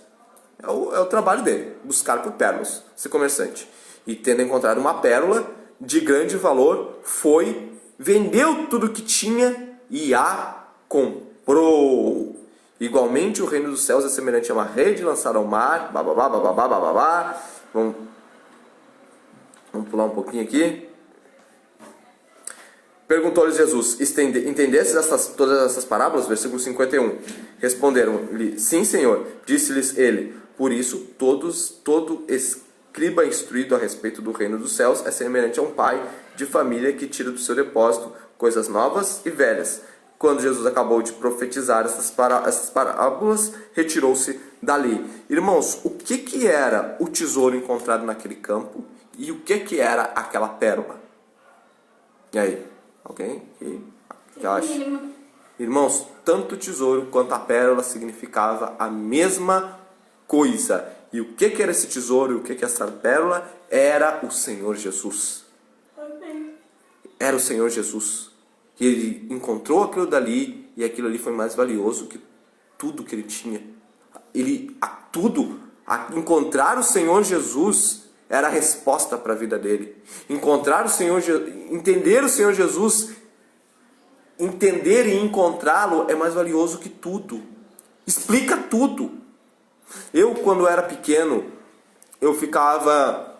A: É o trabalho dele, buscar por pérolas, ser comerciante. E tendo encontrado uma pérola de grande valor, foi, vendeu tudo que tinha e a comprou. Igualmente, o reino dos céus é semelhante a uma rede lançada ao mar. Vamos pular um pouquinho aqui. Perguntou-lhes Jesus: entendestes todas essas parábolas? Versículo 51. Responderam-lhe: Sim, Senhor. Disse-lhes ele: Por isso, todo escriba instruído a respeito do reino dos céus é semelhante a um pai de família que tira do seu depósito coisas novas e velhas. Quando Jesus acabou de profetizar essas parábolas, retirou-se dali. Irmãos, o que era o tesouro encontrado naquele campo? E o que era aquela pérola? E aí? Alguém que acha? Irmãos, tanto o tesouro quanto a pérola significava a mesma coisa. E o que era esse tesouro e o que essa pérola? Era o Senhor Jesus. Era o Senhor Jesus. E ele encontrou aquilo dali, e aquilo ali foi mais valioso que tudo que ele tinha. Encontrar o Senhor Jesus era a resposta para a vida dele. Entender o Senhor Jesus, entender e encontrá-lo é mais valioso que tudo. Explica tudo. Eu, quando era pequeno, eu ficava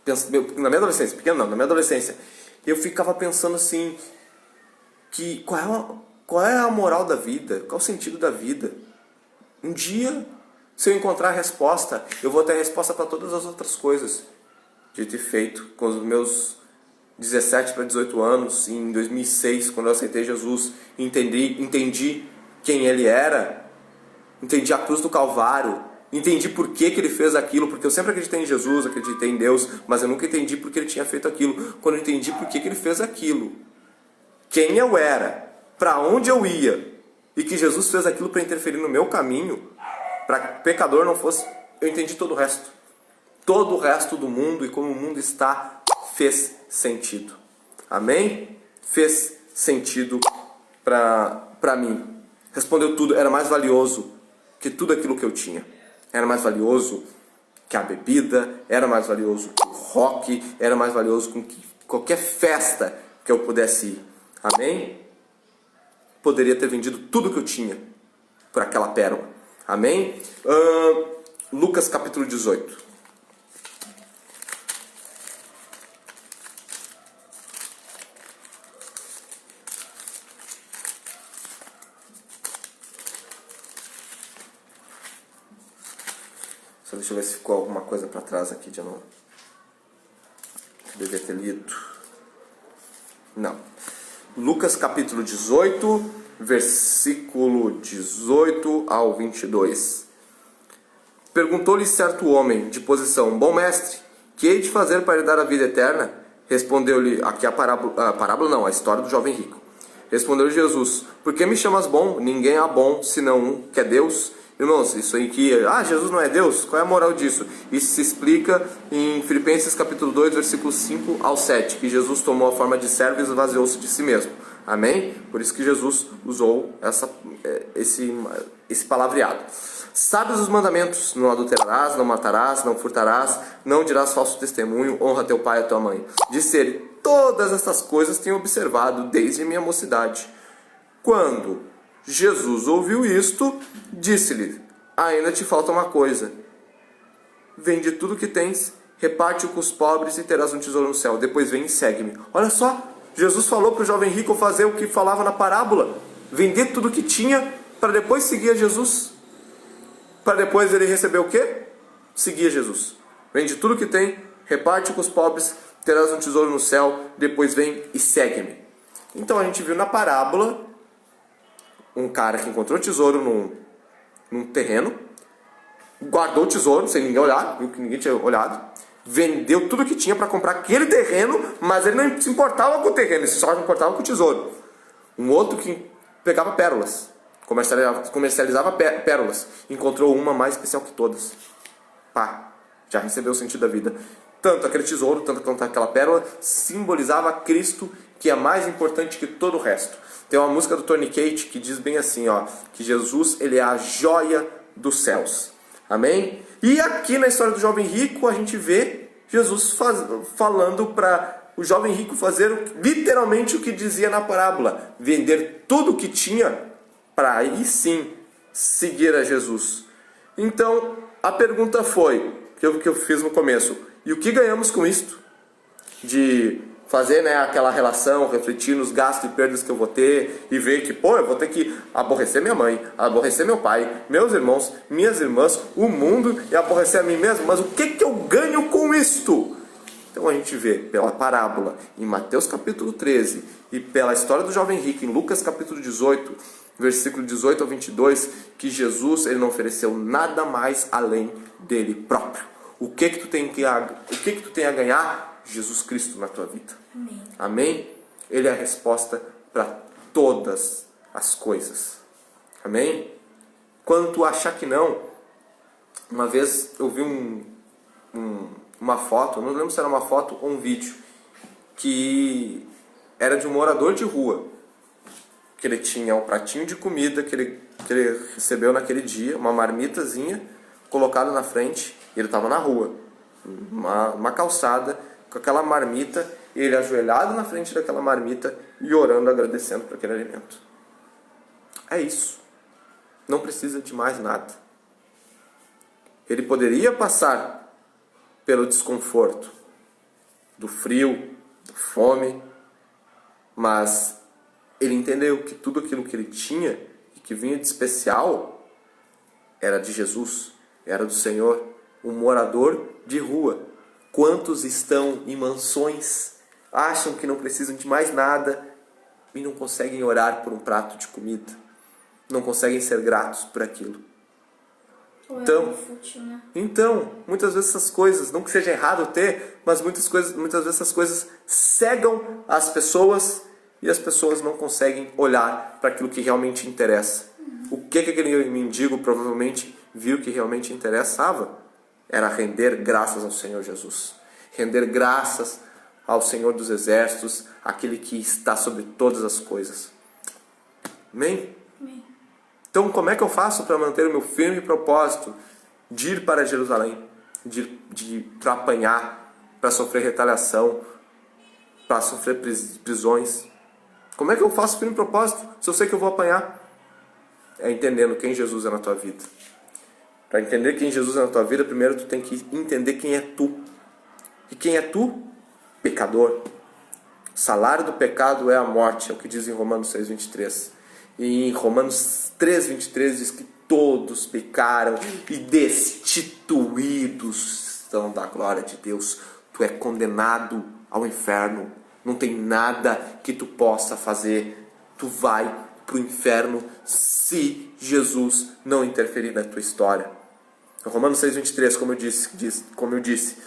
A: pensando, na minha adolescência, eu ficava pensando assim, que qual é a moral da vida? Qual é o sentido da vida? Um dia, se eu encontrar a resposta, eu vou ter a resposta para todas as outras coisas de ter feito com os meus 17 para 18 anos, em 2006, quando eu aceitei Jesus, entendi quem Ele era, entendi a cruz do Calvário, entendi por que Ele fez aquilo, porque eu sempre acreditei em Jesus, acreditei em Deus, mas eu nunca entendi por que Ele tinha feito aquilo. Quando eu entendi por que Ele fez aquilo, quem eu era, para onde eu ia, e que Jesus fez aquilo para interferir no meu caminho, para que pecador não fosse, eu entendi todo o resto. Todo o resto do mundo e como o mundo está fez sentido. Amém? Fez sentido para mim. Respondeu tudo. Era mais valioso que tudo aquilo que eu tinha. Era mais valioso que a bebida, era mais valioso que o rock, era mais valioso que qualquer festa que eu pudesse ir. Amém? Poderia ter vendido tudo que eu tinha por aquela pérola. Amém? Lucas capítulo 18. Deixa eu ver se ficou alguma coisa para trás aqui de novo. Eu devia ter lido. Não. Lucas capítulo 18, versículo 18 ao 22. Perguntou-lhe certo homem de posição: bom mestre, que hei de fazer para herdar a vida eterna? Respondeu-lhe, aqui a parábola não, a história do jovem rico. Respondeu-lhe Jesus: por que me chamas bom? Ninguém há bom senão um, que é Deus. Irmãos, isso aí que... Jesus não é Deus? Qual é a moral disso? Isso se explica em Filipenses capítulo 2, versículos 5 ao 7, que Jesus tomou a forma de servo e esvaziou-se de si mesmo. Amém? Por isso que Jesus usou esse palavreado. Sabes os mandamentos: não adulterarás, não matarás, não furtarás, não dirás falso testemunho, honra teu pai e tua mãe. Disse ele: todas essas coisas tenho observado desde a minha mocidade. Quando Jesus ouviu isto, disse-lhe: ainda te falta uma coisa. Vende tudo que tens, reparte-o com os pobres e terás um tesouro no céu. Depois vem e segue-me. Olha só, Jesus falou para o jovem rico fazer o que falava na parábola: vender tudo que tinha para depois seguir a Jesus. Para depois ele receber o quê? Seguir a Jesus. Vende tudo que tem, reparte com os pobres, terás um tesouro no céu. Depois vem e segue-me. Então a gente viu na parábola um cara que encontrou tesouro num terreno, guardou o tesouro sem ninguém olhar, viu que ninguém tinha olhado, vendeu tudo que tinha para comprar aquele terreno, mas ele não se importava com o terreno, ele só se importava com o tesouro. Um outro que pegava pérolas, comercializava pérolas, encontrou uma mais especial que todas. Pá, já recebeu o sentido da vida. Tanto aquele tesouro, tanto quanto aquela pérola, simbolizava Cristo, que é mais importante que todo o resto. Tem uma música do Tony Kate que diz bem assim, que Jesus, ele é a joia dos céus. Amém? E aqui na história do jovem rico, a gente vê Jesus falando para o jovem rico fazer literalmente o que dizia na parábola: vender tudo o que tinha para aí sim seguir a Jesus. Então, a pergunta foi, que eu fiz no começo: e o que ganhamos com isto? De fazer aquela relação, refletir nos gastos e perdas que eu vou ter e ver que, eu vou ter que aborrecer minha mãe, aborrecer meu pai, meus irmãos, minhas irmãs, o mundo e aborrecer a mim mesmo. Mas o que eu ganho com isto? Então a gente vê pela parábola em Mateus capítulo 13 e pela história do jovem rico em Lucas capítulo 18, versículo 18 ao 22, que Jesus, ele não ofereceu nada mais além dele próprio. O que tu tem a ganhar? Jesus Cristo na tua vida.
B: Amém.
A: Amém? Ele é a resposta para todas as coisas. Amém? Quando tu achar que não, uma vez eu vi uma foto, não lembro se era uma foto ou um vídeo, que era de um morador de rua, que ele tinha um pratinho de comida que ele recebeu naquele dia, uma marmitazinha colocada na frente, e ele estava na rua, uma calçada, com aquela marmita, ele ajoelhado na frente daquela marmita e orando, agradecendo por aquele alimento. É isso. Não precisa de mais nada. Ele poderia passar pelo desconforto, do frio, da fome, mas ele entendeu que tudo aquilo que ele tinha e que vinha de especial era de Jesus, era do Senhor, um morador de rua. Quantos estão em mansões, acham que não precisam de mais nada e não conseguem orar por um prato de comida, não conseguem ser gratos por aquilo. Então, muitas vezes essas coisas, não que seja errado ter, mas muitas vezes essas coisas cegam as pessoas e as pessoas não conseguem olhar para aquilo que realmente interessa. O que aquele mendigo provavelmente viu que realmente interessava? Era render graças ao Senhor Jesus. Render graças ao Senhor dos Exércitos, aquele que está sobre todas as coisas. Amém?
B: Amém.
A: Então, como é que eu faço para manter o meu firme propósito de ir para Jerusalém, para apanhar, para sofrer retaliação, para sofrer prisões? Como é que eu faço firme propósito se eu sei que eu vou apanhar? É entendendo quem Jesus é na tua vida. Para entender quem Jesus é na tua vida, primeiro tu tem que entender quem é tu. E quem é tu? Pecador. O salário do pecado é a morte, é o que diz em Romanos 6:23. E em Romanos 3:23 diz que todos pecaram e destituídos estão da glória de Deus. Tu é condenado ao inferno. Não tem nada que tu possa fazer. Tu vai para o inferno se Jesus não interferir na tua história. Romanos 6:23, como eu disse,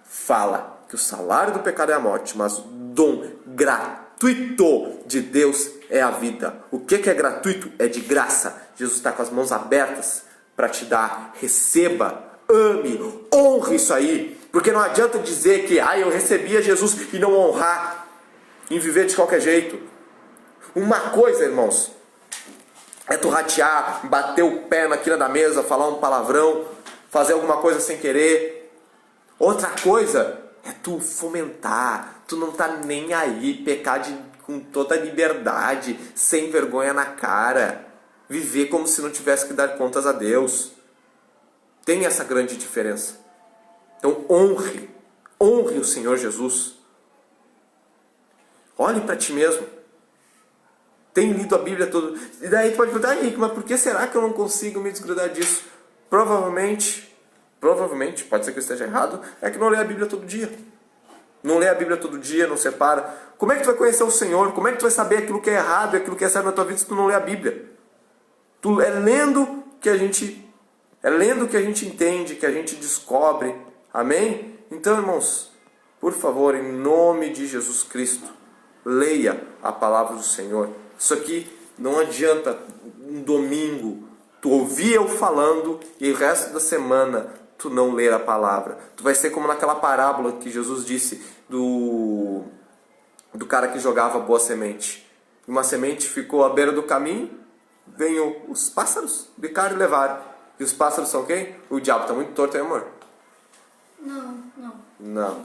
A: fala que o salário do pecado é a morte, mas o dom gratuito de Deus é a vida. O que é gratuito? É de graça. Jesus está com as mãos abertas para te dar. Receba, ame, honre isso aí. Porque não adianta dizer que eu recebi a Jesus e não honrar, em viver de qualquer jeito. Uma coisa, irmãos, é tu ratear, bater o pé na quina da mesa, falar um palavrão, fazer alguma coisa sem querer. Outra coisa é tu fomentar, tu não tá nem aí, pecar com toda liberdade, sem vergonha na cara, viver como se não tivesse que dar contas a Deus. Tem essa grande diferença. Então honre o Senhor Jesus. Olhe para ti mesmo. Tem lido a Bíblia toda. E daí tu pode perguntar, Henrique, mas por que será que eu não consigo me desgrudar disso? Provavelmente, pode ser que eu esteja errado, é que não lê a Bíblia todo dia. Não lê a Bíblia todo dia, não separa. Como é que tu vai conhecer o Senhor? Como é que tu vai saber aquilo que é errado e aquilo que é certo na tua vida se tu não lê a Bíblia? É lendo que a gente entende, que a gente descobre. Amém? Então, irmãos, por favor, em nome de Jesus Cristo, leia a palavra do Senhor. Isso aqui não adianta um domingo tu ouvir eu falando e o resto da semana tu não ler a palavra. Tu vai ser como naquela parábola que Jesus disse do cara que jogava boa semente. Uma semente ficou à beira do caminho, veio os pássaros, bicaram e levaram. E os pássaros são quem? O diabo. Tá muito torto, hein, amor? Não.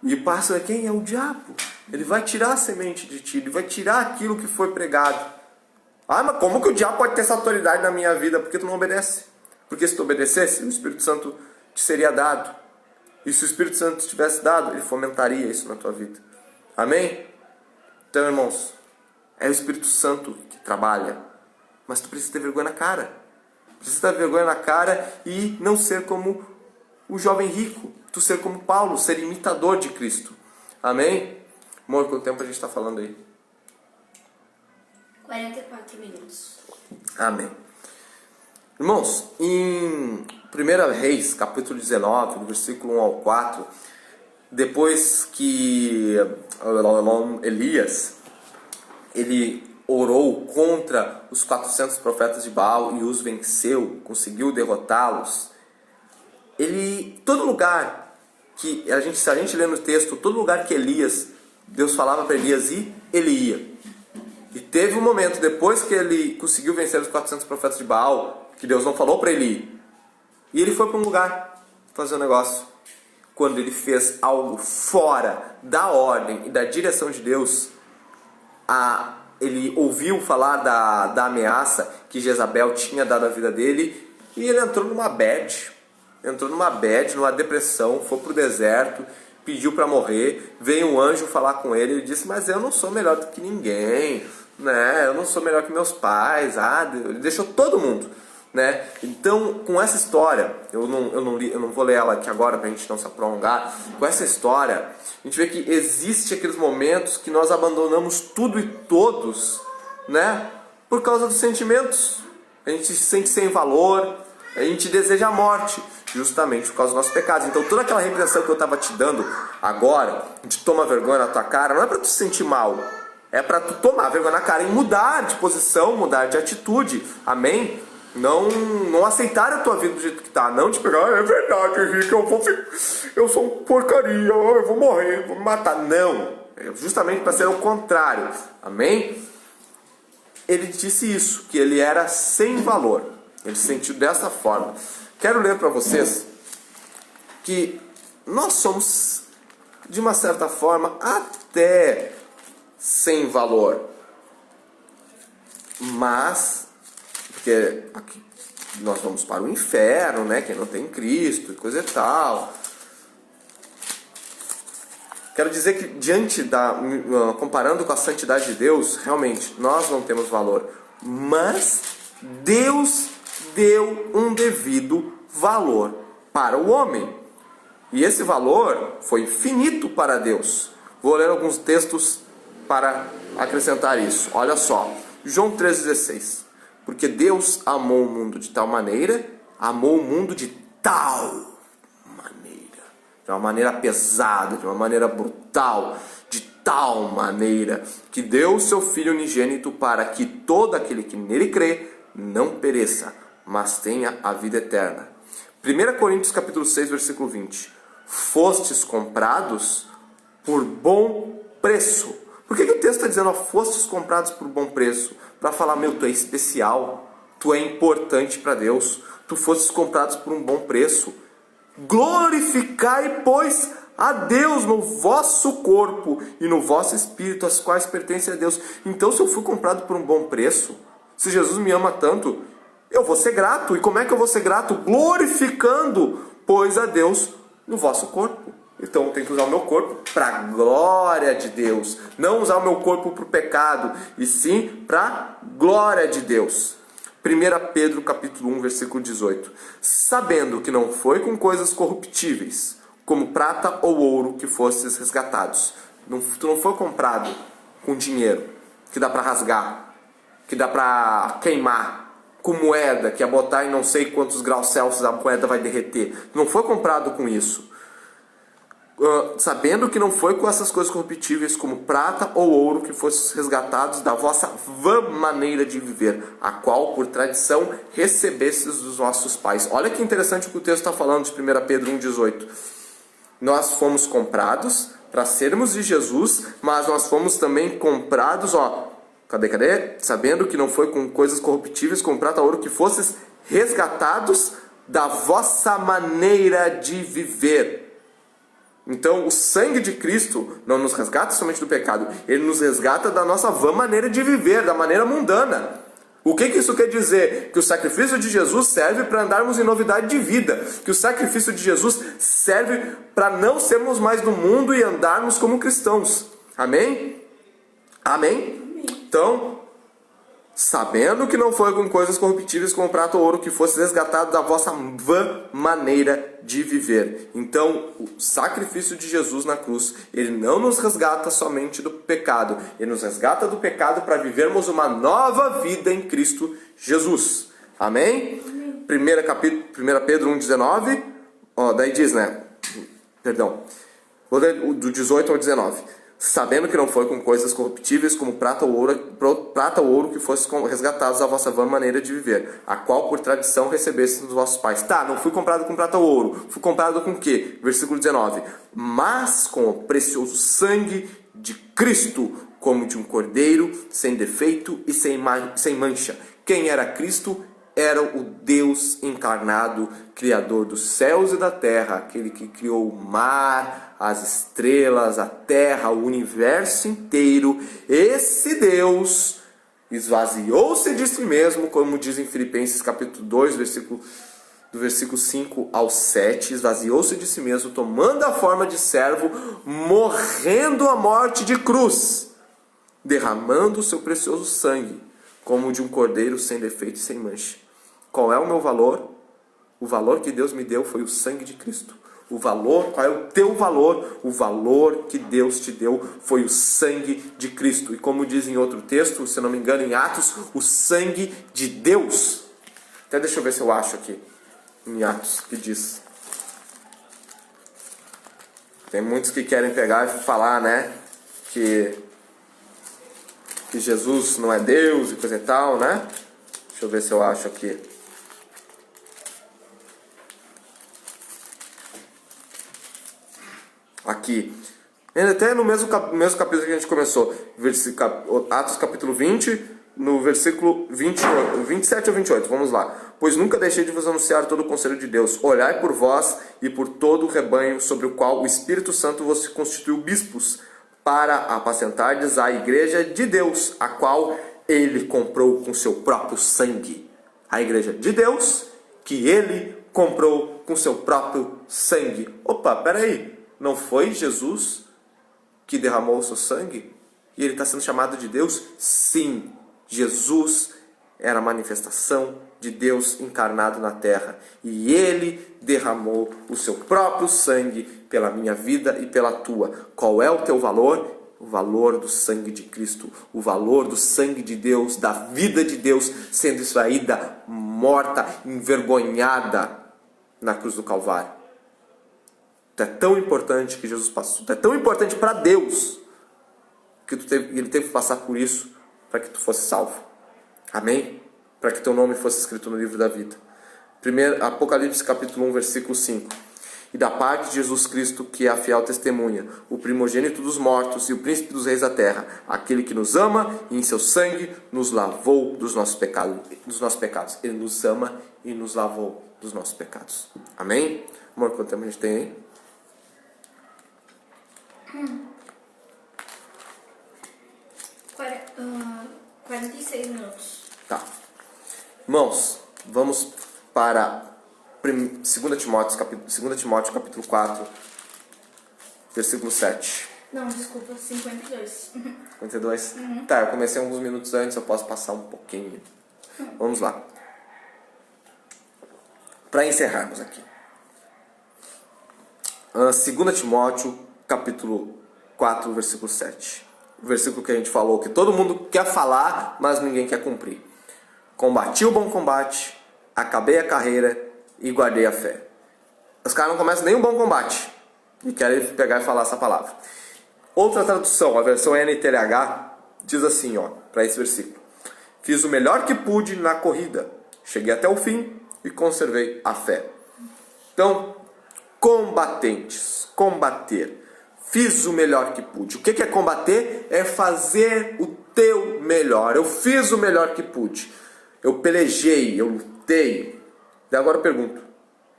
A: E o pássaro é quem? É o diabo. Ele vai tirar a semente de ti, ele vai tirar aquilo que foi pregado. Mas como que o diabo pode ter essa autoridade na minha vida? Porque tu não obedece. Porque se tu obedecesse, o Espírito Santo te seria dado. E se o Espírito Santo te tivesse dado, ele fomentaria isso na tua vida. Amém? Então, irmãos, é o Espírito Santo que trabalha. Mas tu precisa ter vergonha na cara. Precisa ter vergonha na cara e não ser como o jovem rico. Tu ser como Paulo, ser imitador de Cristo. Amém? Amor, quanto tempo a gente está falando aí?
B: 44 minutos.
A: Amém. Irmãos, em 1 Reis, capítulo 19, do versículo 1 ao 4, depois que Elias, ele orou contra os 400 profetas de Baal e os venceu, conseguiu derrotá-los, todo lugar que se a gente lê no texto, todo lugar que Deus falava para Elias ir, ele ia. E teve um momento, depois que ele conseguiu vencer os 400 profetas de Baal, que Deus não falou para ele ir. E ele foi para um lugar fazer um negócio. Quando ele fez algo fora da ordem e da direção de Deus, ele ouviu falar da ameaça que Jezabel tinha dado à vida dele, e ele entrou numa numa depressão, foi pro deserto, pediu para morrer. Veio um anjo falar com ele e disse, mas eu não sou melhor do que ninguém, né? Eu não sou melhor que meus pais. Ele deixou todo mundo né? Então, com essa história, eu não vou ler ela aqui agora para a gente não se prolongar. Com essa história, a gente vê que existe aqueles momentos que nós abandonamos tudo e todos, né? Por causa dos sentimentos. A gente se sente sem valor, a gente deseja a morte, justamente por causa dos nossos pecados. Então toda aquela repreensão que eu estava te dando agora, de toma vergonha na tua cara, não é para tu se sentir mal, é para tu tomar vergonha na cara e mudar de posição, mudar de atitude, amém? Não aceitar a tua vida do jeito que tá, não te pegar, é verdade, Henrique, eu sou um porcaria, eu vou morrer, vou me matar. Não, é justamente para ser o contrário, amém? Ele disse isso, que ele era sem valor, ele se sentiu dessa forma. Quero ler para vocês que nós somos, de uma certa forma, até sem valor, mas porque aqui nós vamos para o inferno, né? Quem não tem Cristo e coisa e tal. Quero dizer que comparando com a santidade de Deus, realmente nós não temos valor, mas Deus deu um devido valor para o homem. E esse valor foi infinito para Deus. Vou ler alguns textos para acrescentar isso. Olha só, João 3,16. Porque Deus amou o mundo de tal maneira, amou o mundo de tal maneira, de uma maneira pesada, de uma maneira brutal, de tal maneira, que deu o seu Filho unigênito para que todo aquele que nele crê não pereça, mas tenha a vida eterna. 1 Coríntios capítulo 6, versículo 20. Fostes comprados por bom preço. Por que o texto está dizendo, fostes comprados por bom preço? Para falar, tu é especial, tu é importante para Deus, tu fostes comprados por um bom preço. Glorificai, pois, a Deus no vosso corpo e no vosso espírito, as quais pertencem a Deus. Então, se eu fui comprado por um bom preço, se Jesus me ama tanto, eu vou ser grato. E como é que eu vou ser grato? Glorificando, pois, a Deus no vosso corpo. Então eu tenho que usar o meu corpo para a glória de Deus. Não usar o meu corpo para o pecado, e sim para a glória de Deus. 1 Pedro capítulo 1, versículo 18. Sabendo que não foi com coisas corruptíveis, como prata ou ouro, que fostes resgatados. Tu não foi comprado com dinheiro, que dá para rasgar, que dá para queimar, com moeda, que é botar em não sei quantos graus Celsius a moeda vai derreter. Tu não foi comprado com isso. Sabendo que não foi com essas coisas corruptíveis como prata ou ouro que fostes resgatados da vossa vã maneira de viver, a qual por tradição recebestes dos vossos pais. Olha que interessante o que o texto está falando de 1 Pedro 1,18. Nós fomos comprados para sermos de Jesus, mas nós fomos também comprados, cadê? Sabendo que não foi com coisas corruptíveis como prata ou ouro que fostes resgatados da vossa maneira de viver. Então, o sangue de Cristo não nos resgata somente do pecado, ele nos resgata da nossa vã maneira de viver, da maneira mundana. O que isso quer dizer? Que o sacrifício de Jesus serve para andarmos em novidade de vida, que o sacrifício de Jesus serve para não sermos mais do mundo e andarmos como cristãos. Amém? Amém? Então, sabendo que não foi com coisas corruptíveis como prata ou ouro que fosse resgatado da vossa vã maneira de viver. Então, o sacrifício de Jesus na cruz, ele não nos resgata somente do pecado, ele nos resgata do pecado para vivermos uma nova vida em Cristo Jesus. Amém? 1 Pedro 1,19, daí diz, vou ler do 18 ao 19. Sabendo que não foi com coisas corruptíveis como prata ou ouro que fosse resgatados da vossa vã maneira de viver, a qual por tradição recebestes dos vossos pais. Não fui comprado com prata ou ouro. Fui comprado com o quê? Versículo 19. Mas com o precioso sangue de Cristo, como de um cordeiro, sem defeito e sem mancha. Quem era Cristo? Era o Deus encarnado, Criador dos céus e da terra, aquele que criou o mar, as estrelas, a terra, o universo inteiro. Esse Deus esvaziou-se de si mesmo, como diz em Filipenses capítulo 2, do versículo 5 ao 7, esvaziou-se de si mesmo, tomando a forma de servo, morrendo a morte de cruz, derramando o seu precioso sangue, como de um cordeiro sem defeito e sem mancha. Qual é o meu valor? O valor que Deus me deu foi o sangue de Cristo. O valor, qual é o teu valor? O valor que Deus te deu foi o sangue de Cristo. E como diz em outro texto, se não me engano em Atos, o sangue de Deus. Até deixa eu ver se eu acho aqui, em Atos, que diz. Tem muitos que querem pegar e falar, né, que Jesus não é Deus e coisa e tal, né? Deixa eu ver se eu acho aqui. Aqui. Até no mesmo capítulo que a gente começou. Atos capítulo 20, no versículo 27 ou 28. Vamos lá. Pois nunca deixei de vos anunciar todo o conselho de Deus. Olhai por vós e por todo o rebanho sobre o qual o Espírito Santo vos constituiu bispos, para apacentardes a igreja de Deus, a qual ele comprou com seu próprio sangue. A igreja de Deus, que ele comprou com seu próprio sangue. Opa, peraí. Não foi Jesus que derramou o seu sangue? E ele está sendo chamado de Deus? Sim, Jesus era a manifestação de Deus encarnado na terra. E ele derramou o seu próprio sangue pela minha vida e pela tua. Qual é o teu valor? O valor do sangue de Cristo. O valor do sangue de Deus, da vida de Deus sendo extraída, morta, envergonhada na cruz do Calvário. É tão importante que Jesus passou, é tão importante para Deus que ele teve que passar por isso para que tu fosse salvo. Amém? Para que teu nome fosse escrito no livro da vida. Apocalipse capítulo 1, versículo 5. E da parte de Jesus Cristo, que é a fiel testemunha, o primogênito dos mortos e o príncipe dos reis da terra, aquele que nos ama e em seu sangue nos lavou dos nossos pecados. Ele nos ama e nos lavou dos nossos pecados. Amém? Amor, quanto tempo a gente tem aí?
B: 46 minutos.
A: Tá. Irmãos, vamos para 2 Timóteo capítulo 4, versículo 7.
B: Não, desculpa, 52.
A: 52? Tá, eu comecei alguns minutos antes, eu posso passar um pouquinho. Vamos lá. Para encerrarmos aqui. 2 Timóteo capítulo 4, versículo 7. O versículo que a gente falou, que todo mundo quer falar, mas ninguém quer cumprir. Combati o bom combate, acabei a carreira e guardei a fé. Os caras não começam nem um bom combate e querem pegar e falar essa palavra. Outra tradução, a versão NTLH, diz assim, ó, para esse versículo. Fiz o melhor que pude na corrida, cheguei até o fim e conservei a fé. Então, combater. Fiz o melhor que pude. O que é combater? É fazer o teu melhor. Eu fiz o melhor que pude. Eu pelejei, eu lutei. E agora eu pergunto,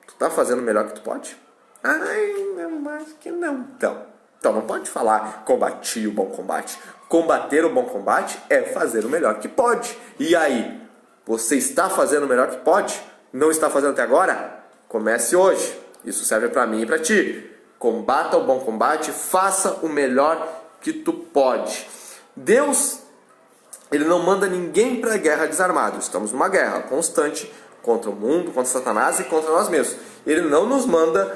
A: tu tá fazendo o melhor que tu pode? Ai, eu acho que não. Então não pode falar combati o bom combate. Combater o bom combate é fazer o melhor que pode. E aí? Você está fazendo o melhor que pode? Não está fazendo até agora? Comece hoje. Isso serve para mim e para ti. Combata o bom combate, faça o melhor que tu pode. Deus, ele não manda ninguém para a guerra desarmado. Estamos numa guerra constante contra o mundo, contra Satanás e contra nós mesmos. Ele não nos manda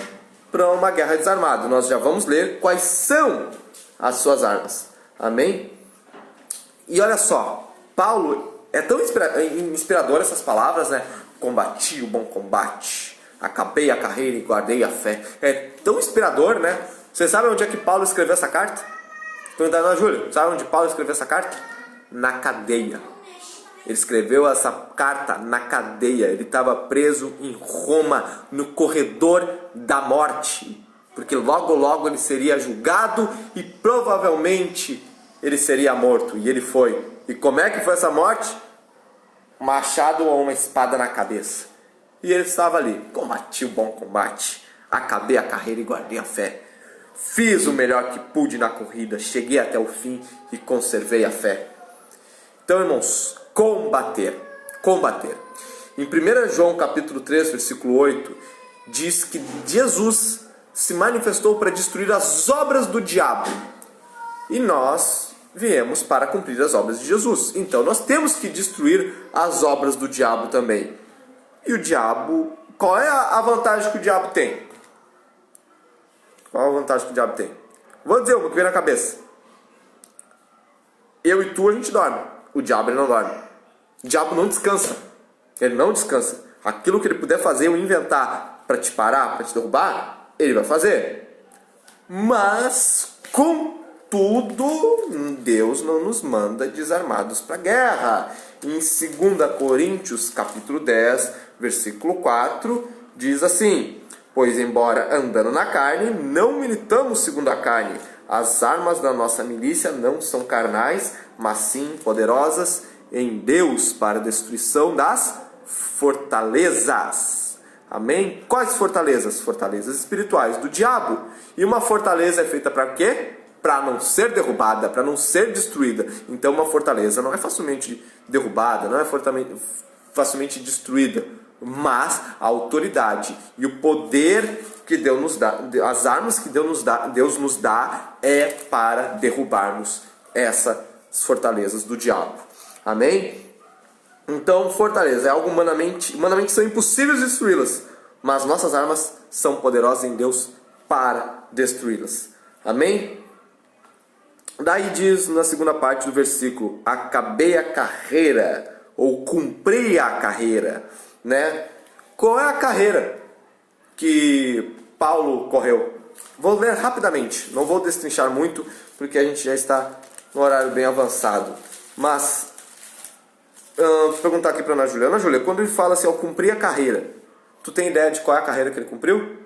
A: para uma guerra desarmada. Nós já vamos ler quais são as suas armas. Amém? E olha só, Paulo, é tão inspirador essas palavras, né? Combati o bom combate. Acabei a carreira e guardei a fé. É tão inspirador, né? Você sabe onde é que Paulo escreveu essa carta? Perguntaram a Júlia, sabe onde Paulo escreveu essa carta? Na cadeia. Ele escreveu essa carta na cadeia. Ele estava preso em Roma, no corredor da morte. Porque logo ele seria julgado e provavelmente ele seria morto. E ele foi. E como é que foi essa morte? Um machado ou uma espada na cabeça. E ele estava ali, combati o bom combate, acabei a carreira e guardei a fé. Fiz o melhor que pude na corrida, cheguei até o fim e conservei a fé. Então, irmãos, combater. Em 1 João capítulo 3, versículo 8, diz que Jesus se manifestou para destruir as obras do diabo. E nós viemos para cumprir as obras de Jesus. Então, nós temos que destruir as obras do diabo também. E o diabo, qual é a vantagem que o diabo tem? Qual a vantagem que o diabo tem? Vou dizer uma que vem na cabeça. Eu e tu, a gente dorme. O diabo, ele não dorme. O diabo não descansa. Ele não descansa. Aquilo que ele puder fazer ou inventar para te parar, para te derrubar, ele vai fazer. Mas, contudo, Deus não nos manda desarmados para a guerra. Em 2 Coríntios, capítulo 10, versículo 4, diz assim: pois embora andando na carne, não militamos segundo a carne. As armas da nossa milícia não são carnais, mas sim poderosas em Deus para a destruição das fortalezas. Amém? Quais fortalezas? Fortalezas espirituais do diabo. E uma fortaleza é feita para quê? Para não ser derrubada, para não ser destruída. Então uma fortaleza não é facilmente derrubada, não é facilmente destruída. Mas a autoridade e o poder que Deus nos dá, as armas que Deus nos dá é para derrubarmos essas fortalezas do diabo. Amém? Então, fortaleza é algo humanamente são impossíveis de destruí-las, mas nossas armas são poderosas em Deus para destruí-las. Amém? Daí diz na segunda parte do versículo: acabei a carreira, ou cumpri a carreira, né? Qual é a carreira que Paulo correu? Vou ler rapidamente, não vou destrinchar muito, porque a gente já está no horário bem avançado. Mas, vou perguntar aqui para Ana Júlia. Ana Júlia, quando ele fala assim, eu cumpri a carreira, tu tem ideia de qual é a carreira que ele cumpriu?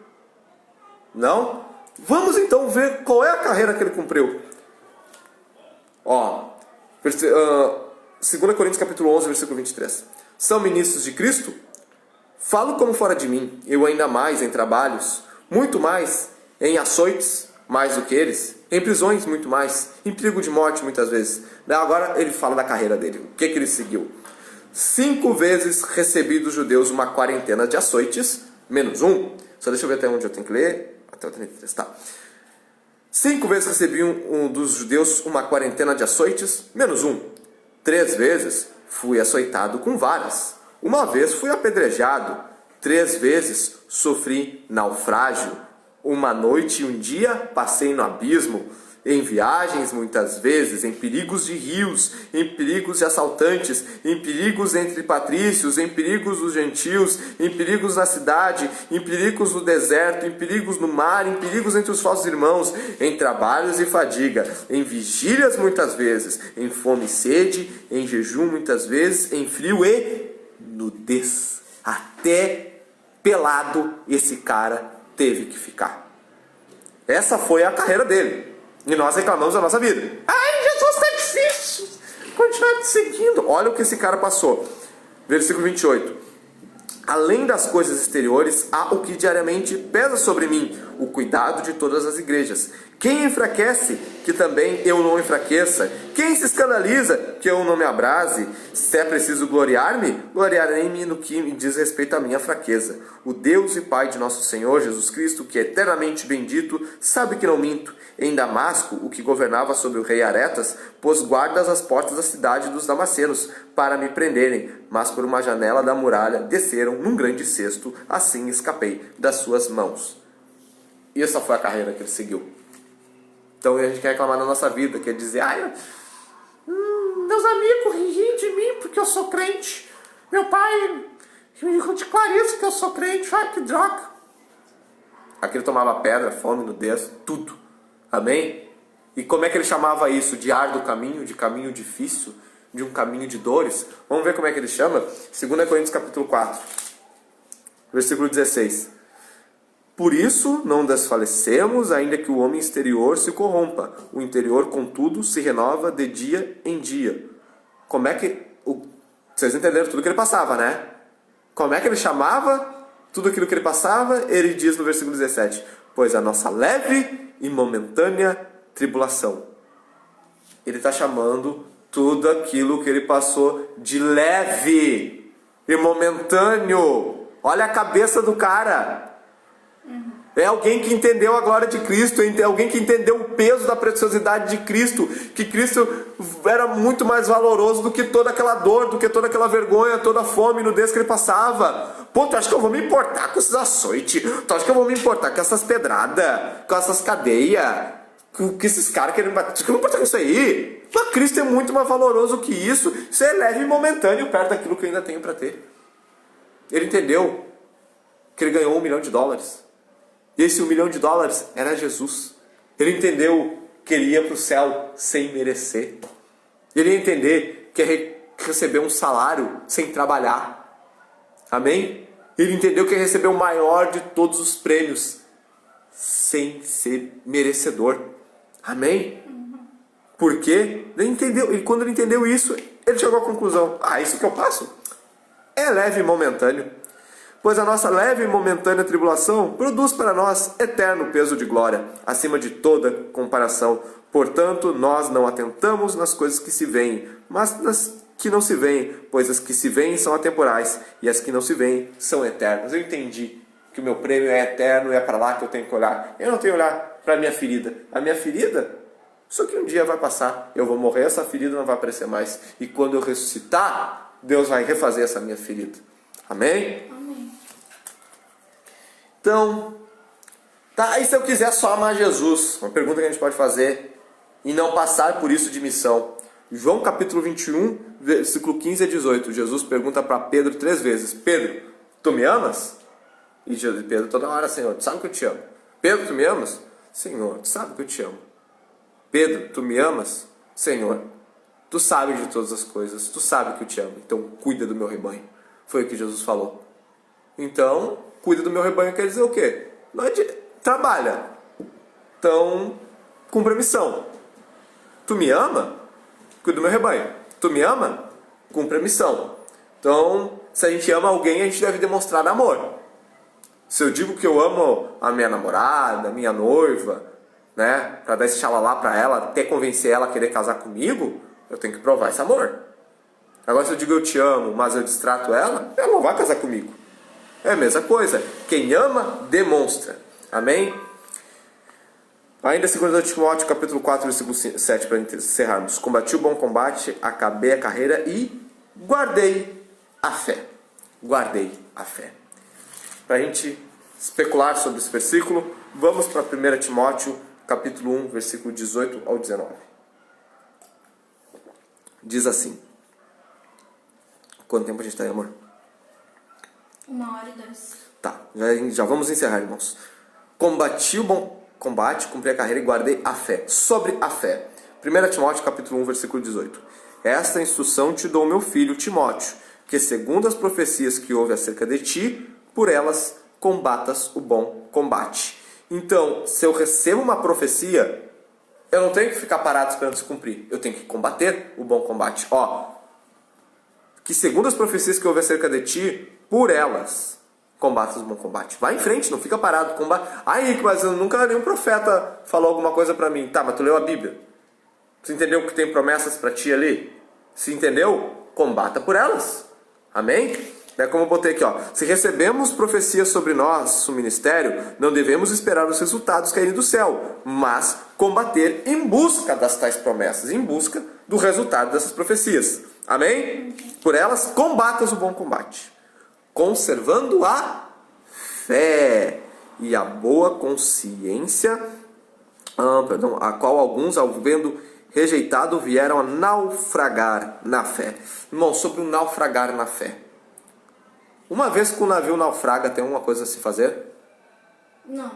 A: Não? Vamos então ver qual é a carreira que ele cumpriu. 2 Coríntios capítulo 11, versículo 23. São ministros de Cristo? Falo como fora de mim, eu ainda mais em trabalhos, muito mais, em açoites, mais do que eles, em prisões, muito mais, em perigo de morte, muitas vezes. Agora ele fala da carreira dele, o que ele seguiu. 5 vezes recebi dos judeus uma quarentena de açoites, menos um. Só deixa eu ver até onde eu tenho que ler. Até o 33, tá. 5 vezes recebi dos judeus uma quarentena de açoites, menos um. 3 vezes fui açoitado com varas. 1 vez fui apedrejado. 3 vezes sofri naufrágio. 1 noite e 1 dia passei no abismo. Em viagens, muitas vezes, em perigos de rios, em perigos de assaltantes, em perigos entre patrícios, em perigos dos gentios, em perigos na cidade, em perigos no deserto, em perigos no mar, em perigos entre os falsos irmãos, em trabalhos e fadiga, em vigílias muitas vezes, em fome e sede, em jejum muitas vezes, em frio e nudez. Até pelado esse cara teve que ficar. Essa foi a carreira dele. E nós reclamamos da nossa vida. Ai, Jesus, está difícil. Continuar te seguindo. Olha o que esse cara passou. Versículo 28. Além das coisas exteriores, há o que diariamente pesa sobre mim, o cuidado de todas as igrejas. Quem enfraquece, que também eu não enfraqueça. Quem se escandaliza, que eu não me abrase. Se é preciso gloriar-me, gloriarei-me no que me diz respeito à minha fraqueza. O Deus e Pai de nosso Senhor Jesus Cristo, que é eternamente bendito, sabe que não minto. Em Damasco, o que governava sobre o rei Aretas, pôs guardas às portas da cidade dos damascenos, para me prenderem, mas por uma janela da muralha desceram num grande cesto, assim escapei das suas mãos. E essa foi a carreira que ele seguiu. Então a gente quer reclamar da nossa vida, quer dizer, meus amigos riem de mim porque eu sou crente, meu pai de Clarice que eu sou crente, que droga. Aqui ele tomava pedra, fome, nudez, tudo. Amém? E como é que ele chamava isso? De árduo caminho, de caminho difícil, de um caminho de dores? Vamos ver como é que ele chama? 2 Coríntios capítulo 4, versículo 16. Por isso não desfalecemos, ainda que o homem exterior se corrompa. O interior, contudo, se renova de dia em dia. Como é que... Vocês entenderam tudo que ele passava, né? Como é que ele chamava tudo aquilo que ele passava? Ele diz no versículo 17. Pois a nossa leve e momentânea tribulação. Ele está chamando tudo aquilo que ele passou de leve e momentâneo. Olha a cabeça do cara. É alguém que entendeu a glória de Cristo, é alguém que entendeu o peso da preciosidade de Cristo, que Cristo era muito mais valoroso do que toda aquela dor, do que toda aquela vergonha, toda a fome e nudez que ele passava. Pô, tu acha que eu vou me importar com esses açoites? Tu acha que eu vou me importar com essas pedradas? Com essas cadeias? Com esses caras querendo bater? Tu acha que eu vou me importar com isso aí? Mas Cristo é muito mais valoroso que isso. Isso é leve e momentâneo perto daquilo que eu ainda tenho para ter. Ele entendeu que ele ganhou $1 milhão. E esse $1 milhão era Jesus. Ele entendeu que ele ia para o céu sem merecer. Ele ia entender que ia receber um salário sem trabalhar. Amém? Ele entendeu que ia receber o maior de todos os prêmios sem ser merecedor. Amém? Por quê? Ele entendeu. E quando ele entendeu isso, ele chegou à conclusão: isso que eu passo é leve e momentâneo. Pois a nossa leve e momentânea tribulação produz para nós eterno peso de glória, acima de toda comparação. Portanto, nós não atentamos nas coisas que se veem, mas nas que não se veem, pois as que se veem são atemporais, e as que não se veem são eternas. Eu entendi que o meu prêmio é eterno e é para lá que eu tenho que olhar. Eu não tenho que olhar para a minha ferida. A minha ferida, só que um dia vai passar. Eu vou morrer, essa ferida não vai aparecer mais. E quando eu ressuscitar, Deus vai refazer essa minha ferida. Amém?
B: Amém.
A: Então, tá, e se eu quiser só amar Jesus? Uma pergunta que a gente pode fazer e não passar por isso de missão. João capítulo 21, versículo 15 a 18. Jesus pergunta para Pedro 3 vezes: Pedro, tu me amas? E Pedro toda hora: Senhor, tu sabe que eu te amo. Pedro, tu me amas? Senhor, tu sabe que eu te amo. Pedro, tu me amas? Senhor, tu sabes de todas as coisas. Tu sabe que eu te amo. Então cuida do meu rebanho. Foi o que Jesus falou. Então, cuida do meu rebanho quer dizer o quê? Não é de... Trabalha. Então, cumpre a missão. Tu me ama? Cuida do meu rebanho. Tu me ama? Cumpre a missão. Então, se a gente ama alguém, a gente deve demonstrar amor. Se eu digo que eu amo a minha namorada, a minha noiva, né, para dar esse xalalá para ela, até convencer ela a querer casar comigo, eu tenho que provar esse amor. Agora, se eu digo eu te amo, mas eu distrato ela não vai casar comigo. É a mesma coisa. Quem ama, demonstra. Amém? Ainda 2 Timóteo, capítulo 4, versículo 7, para encerrarmos. Combati o bom combate, acabei a carreira e guardei a fé. Guardei a fé. Para a gente especular sobre esse versículo, vamos para 1 Timóteo, capítulo 1, versículo 18 ao 19. Diz assim. Quanto tempo a gente está aí, amor?
B: 1h02.
A: Tá, já vamos encerrar, irmãos. Combati o bom combate, cumpri a carreira e guardei a fé. Sobre a fé. 1 Timóteo, capítulo 1, versículo 18. Esta instrução te dou, meu filho Timóteo, que segundo as profecias que houve acerca de ti, por elas combatas o bom combate. Então, se eu recebo uma profecia, eu não tenho que ficar parado esperando se cumprir. Eu tenho que combater o bom combate. Que segundo as profecias que houve acerca de ti, por elas combatas o bom combate. Vai em frente, não fica parado. Rick, mas nunca nenhum profeta falou alguma coisa pra mim. Tá, mas tu leu a Bíblia. Você entendeu que tem promessas pra ti ali? Se entendeu? Combata por elas. Amém? É como eu botei aqui, se recebemos profecias sobre nosso ministério, não devemos esperar os resultados caírem do céu, mas combater em busca das tais promessas, em busca do resultado dessas profecias. Amém? Por elas, combatas o bom combate, conservando a fé e a boa consciência, a qual alguns, ao vendo rejeitado, vieram a naufragar na fé. Irmão, sobre o naufragar na fé. Uma vez que o navio naufraga, tem alguma coisa a se fazer?
B: Não.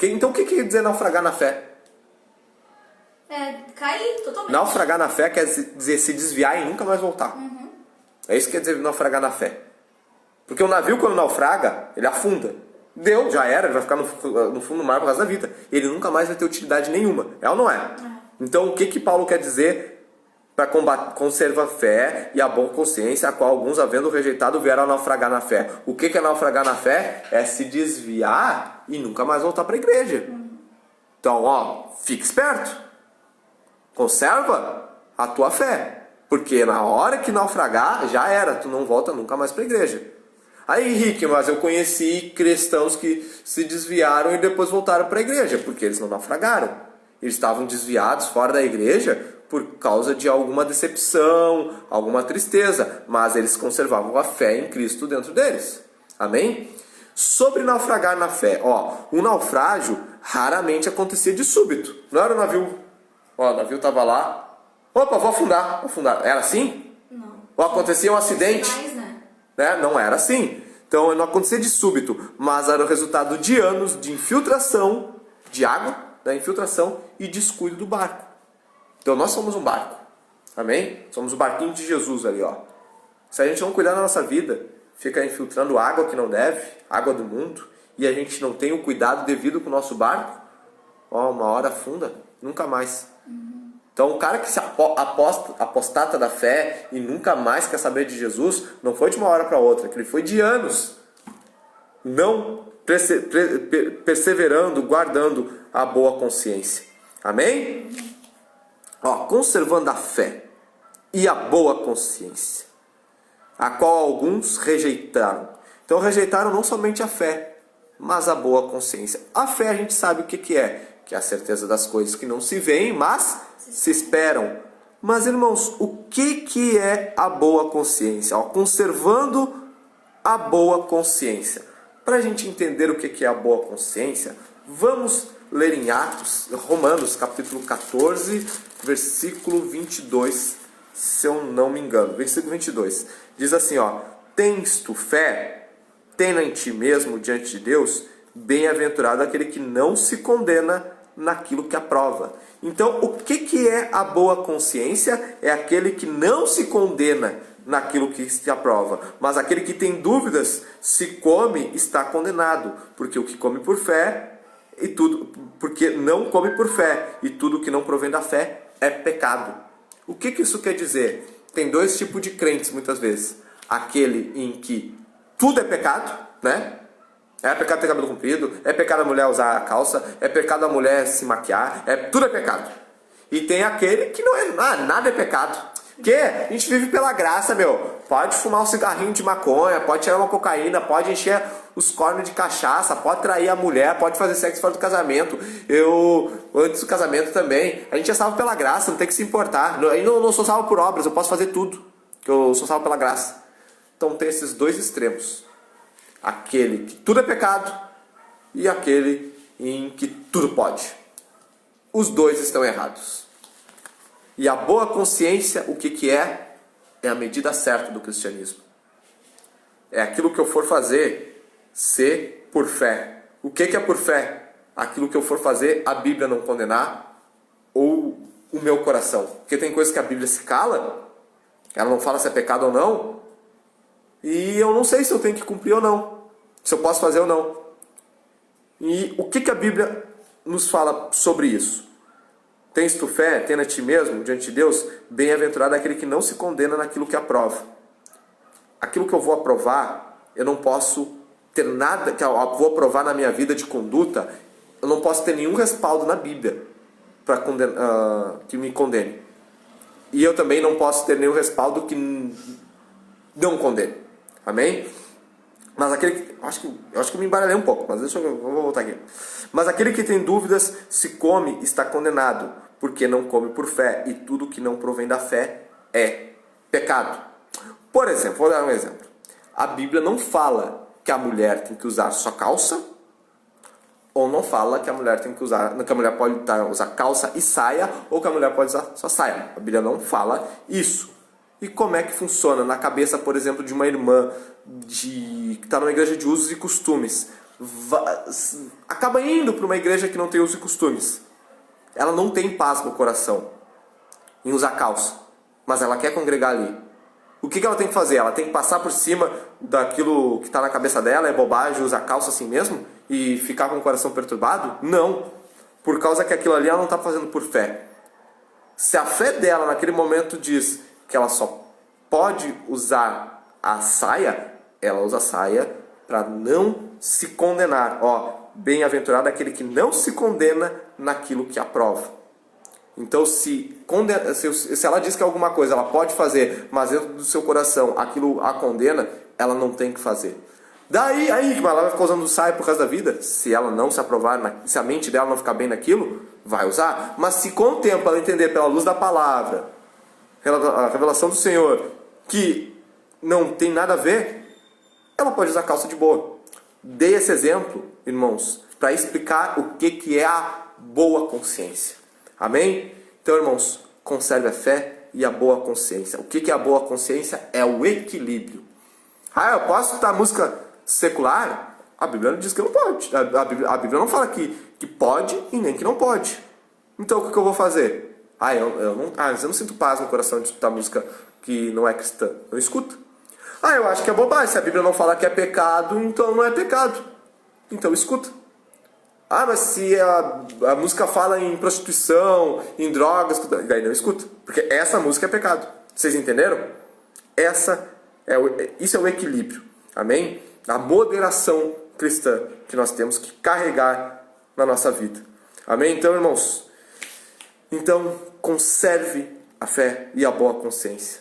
A: Então o que quer dizer naufragar na fé?
B: Cair totalmente.
A: Naufragar na fé quer dizer se desviar e nunca mais voltar.
B: Uhum.
A: É isso que quer dizer naufragar na fé. Porque o navio, quando naufraga, ele afunda. Deu, já era, ele vai ficar no fundo do mar por causa da vida. Ele nunca mais vai ter utilidade nenhuma. É ou não é? Então o que Paulo quer dizer para conservar a fé e a boa consciência, a qual alguns, havendo rejeitado, vieram a naufragar na fé? O que é naufragar na fé? É se desviar e nunca mais voltar para a igreja. Então, fique esperto. Conserva a tua fé. Porque na hora que naufragar, já era. Tu não volta nunca mais para a igreja. Aí, Henrique, mas eu conheci cristãos que se desviaram e depois voltaram para a igreja. Porque eles não naufragaram. Eles estavam desviados fora da igreja por causa de alguma decepção, alguma tristeza, mas eles conservavam a fé em Cristo dentro deles. Amém? Sobre naufragar na fé. O naufrágio raramente acontecia de súbito. Não era o navio. O navio estava lá. Opa, vou afundar. Era assim?
B: Não.
A: Ou acontecia um acidente?
B: Né?
A: Não era assim. Então não acontecia de súbito, mas era o resultado de anos de infiltração de água, da infiltração e descuido do barco. Então nós somos um barco. Amém? Somos o barquinho de Jesus ali, ó. Se a gente não cuidar da nossa vida, fica infiltrando água que não deve, água do mundo, e a gente não tem o cuidado devido com o nosso barco, uma hora afunda, nunca mais. Então o cara que se apostata da fé e nunca mais quer saber de Jesus, não foi de uma hora para outra, que ele foi de anos, não perseverando, guardando a boa consciência. Amém? Conservando a fé e a boa consciência, a qual alguns rejeitaram. Então rejeitaram não somente a fé, mas a boa consciência. A fé a gente sabe o que é. Que é a certeza das coisas que não se veem, mas se esperam. Mas, irmãos, o que é a boa consciência? Conservando a boa consciência. Para a gente entender o que é a boa consciência, vamos ler em Romanos, capítulo 14, versículo 22, se eu não me engano. Versículo 22. Diz assim, tens tu fé? Tena em ti mesmo diante de Deus? Bem-aventurado aquele que não se condena naquilo que aprova. Então, o que é a boa consciência? É aquele que não se condena naquilo que se aprova. Mas aquele que tem dúvidas, se come, está condenado. Porque o que come por fé, porque não come por fé, e tudo que não provém da fé é pecado. O que isso quer dizer? Tem dois tipos de crentes muitas vezes. Aquele em que tudo é pecado, né? É pecado ter cabelo comprido, é pecado a mulher usar a calça, é pecado a mulher se maquiar, tudo é pecado. E tem aquele que não é nada é pecado. Porque a gente vive pela graça, meu. Pode fumar um cigarrinho de maconha, pode tirar uma cocaína, pode encher os cornos de cachaça, pode trair a mulher, pode fazer sexo fora do casamento. Antes do casamento também. A gente é salvo pela graça, não tem que se importar. Eu não sou salvo por obras, eu posso fazer tudo. Que eu sou salvo pela graça. Então tem esses dois extremos. Aquele que tudo é pecado e aquele em que tudo pode. Os dois estão errados. E a boa consciência, o que é? É a medida certa do cristianismo. É aquilo que eu for fazer ser por fé. O que é por fé? Aquilo que eu for fazer, a Bíblia não condenar ou o meu coração. Porque tem coisas que a Bíblia se cala, ela não fala se é pecado ou não, e eu não sei se eu tenho que cumprir ou não. Se eu posso fazer ou não. E o que a Bíblia nos fala sobre isso? Tens tu fé? Tena a ti mesmo diante de Deus? Bem-aventurado é aquele que não se condena naquilo que aprova. Aquilo que eu vou aprovar, eu não posso ter nada, que eu vou aprovar na minha vida de conduta, eu não posso ter nenhum respaldo na Bíblia para que me condene. E eu também não posso ter nenhum respaldo que não condene. Amém? Mas aquele que... Eu acho que me embaralhei um pouco, mas vou voltar aqui. Mas aquele que tem dúvidas, se come, está condenado, porque não come por fé, e tudo que não provém da fé é pecado. Por exemplo, vou dar um exemplo. A Bíblia não fala que a mulher tem que usar só calça, ou não fala que a mulher tem que usar, que a mulher pode usar calça e saia, ou que a mulher pode usar só saia. A Bíblia não fala isso. E como é que funciona na cabeça, por exemplo, de uma irmã que está numa igreja de usos e costumes? Acaba indo para uma igreja que não tem usos e costumes. Ela não tem paz no coração em usar calça, mas ela quer congregar ali. O que ela tem que fazer? Ela tem que passar por cima daquilo que está na cabeça dela, é bobagem, usar calça assim mesmo? E ficar com o coração perturbado? Não. Por causa que aquilo ali ela não está fazendo por fé. Se a fé dela naquele momento diz que ela só pode usar a saia, ela usa a saia para não se condenar. Bem-aventurado aquele que não se condena naquilo que aprova. Então, se ela diz que alguma coisa ela pode fazer, mas dentro do seu coração aquilo a condena, ela não tem que fazer. Daí, ela vai ficar usando saia por causa da vida? Se ela não se aprovar, se a mente dela não ficar bem naquilo, vai usar. Mas se com o tempo ela entender pela luz da palavra, a revelação do Senhor, que não tem nada a ver, ela pode usar calça de boa. Dei esse exemplo, irmãos, para explicar o que é a boa consciência. Amém? Então, irmãos, conserve a fé e a boa consciência. O que é a boa consciência? É o equilíbrio. Eu posso escutar música secular? A Bíblia não diz que não pode. A Bíblia não fala que pode e nem que não pode. Então, o que eu vou fazer? Eu não sinto paz no coração de escutar música que não é cristã. Eu escuto. Eu acho que é bobagem. Se a Bíblia não fala que é pecado, então não é pecado. Então escuta. Mas se a música fala em prostituição, em drogas, daí não escuta. Porque essa música é pecado. Vocês entenderam? Isso é o equilíbrio. Amém? A moderação cristã que nós temos que carregar na nossa vida. Amém? Então, irmãos, conserve a fé e a boa consciência,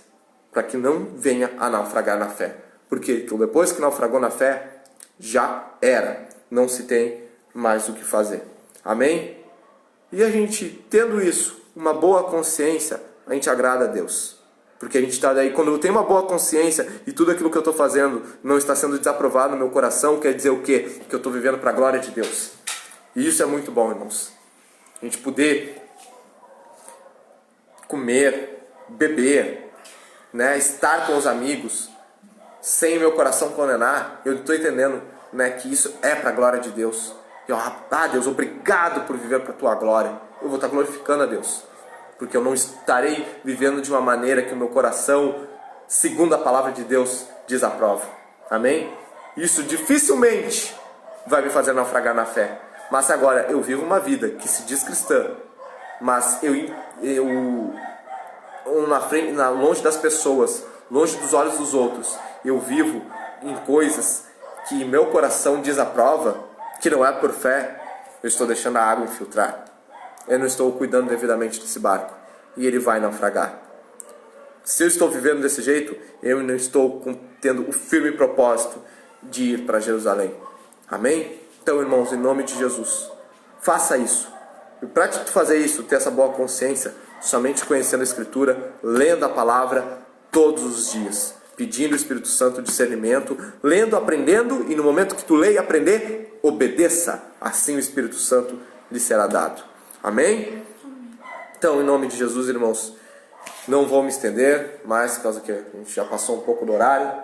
A: para que não venha a naufragar na fé. Porque depois que naufragou na fé, já era. Não se tem mais o que fazer. Amém? E a gente, tendo isso, uma boa consciência, a gente agrada a Deus. Porque a gente está daí, quando eu tenho uma boa consciência e tudo aquilo que eu estou fazendo não está sendo desaprovado no meu coração, quer dizer o quê? Que eu estou vivendo para a glória de Deus. E isso é muito bom, irmãos. A gente poder comer, beber, estar com os amigos, sem o meu coração condenar, eu estou entendendo que isso é para a glória de Deus. Deus, obrigado por viver para a tua glória. Eu vou estar glorificando a Deus, porque eu não estarei vivendo de uma maneira que o meu coração, segundo a palavra de Deus, desaprova. Amém? Isso dificilmente vai me fazer naufragar na fé. Mas agora eu vivo uma vida que se diz cristã, mas longe das pessoas, longe dos olhos dos outros, eu vivo em coisas que meu coração desaprova, que não é por fé, eu estou deixando a água infiltrar. Eu não estou cuidando devidamente desse barco, e ele vai naufragar. Se eu estou vivendo desse jeito, eu não estou tendo o firme propósito de ir para Jerusalém. Amém? Então, irmãos, em nome de Jesus, faça isso. E para tu fazer isso, ter essa boa consciência, somente conhecendo a Escritura, lendo a palavra todos os dias, pedindo o Espírito Santo discernimento, lendo, aprendendo, e no momento que tu lê e aprender, obedeça. Assim o Espírito Santo lhe será dado. Amém? Então, em nome de Jesus, irmãos, não vou me estender mais, por causa que a gente já passou um pouco do horário.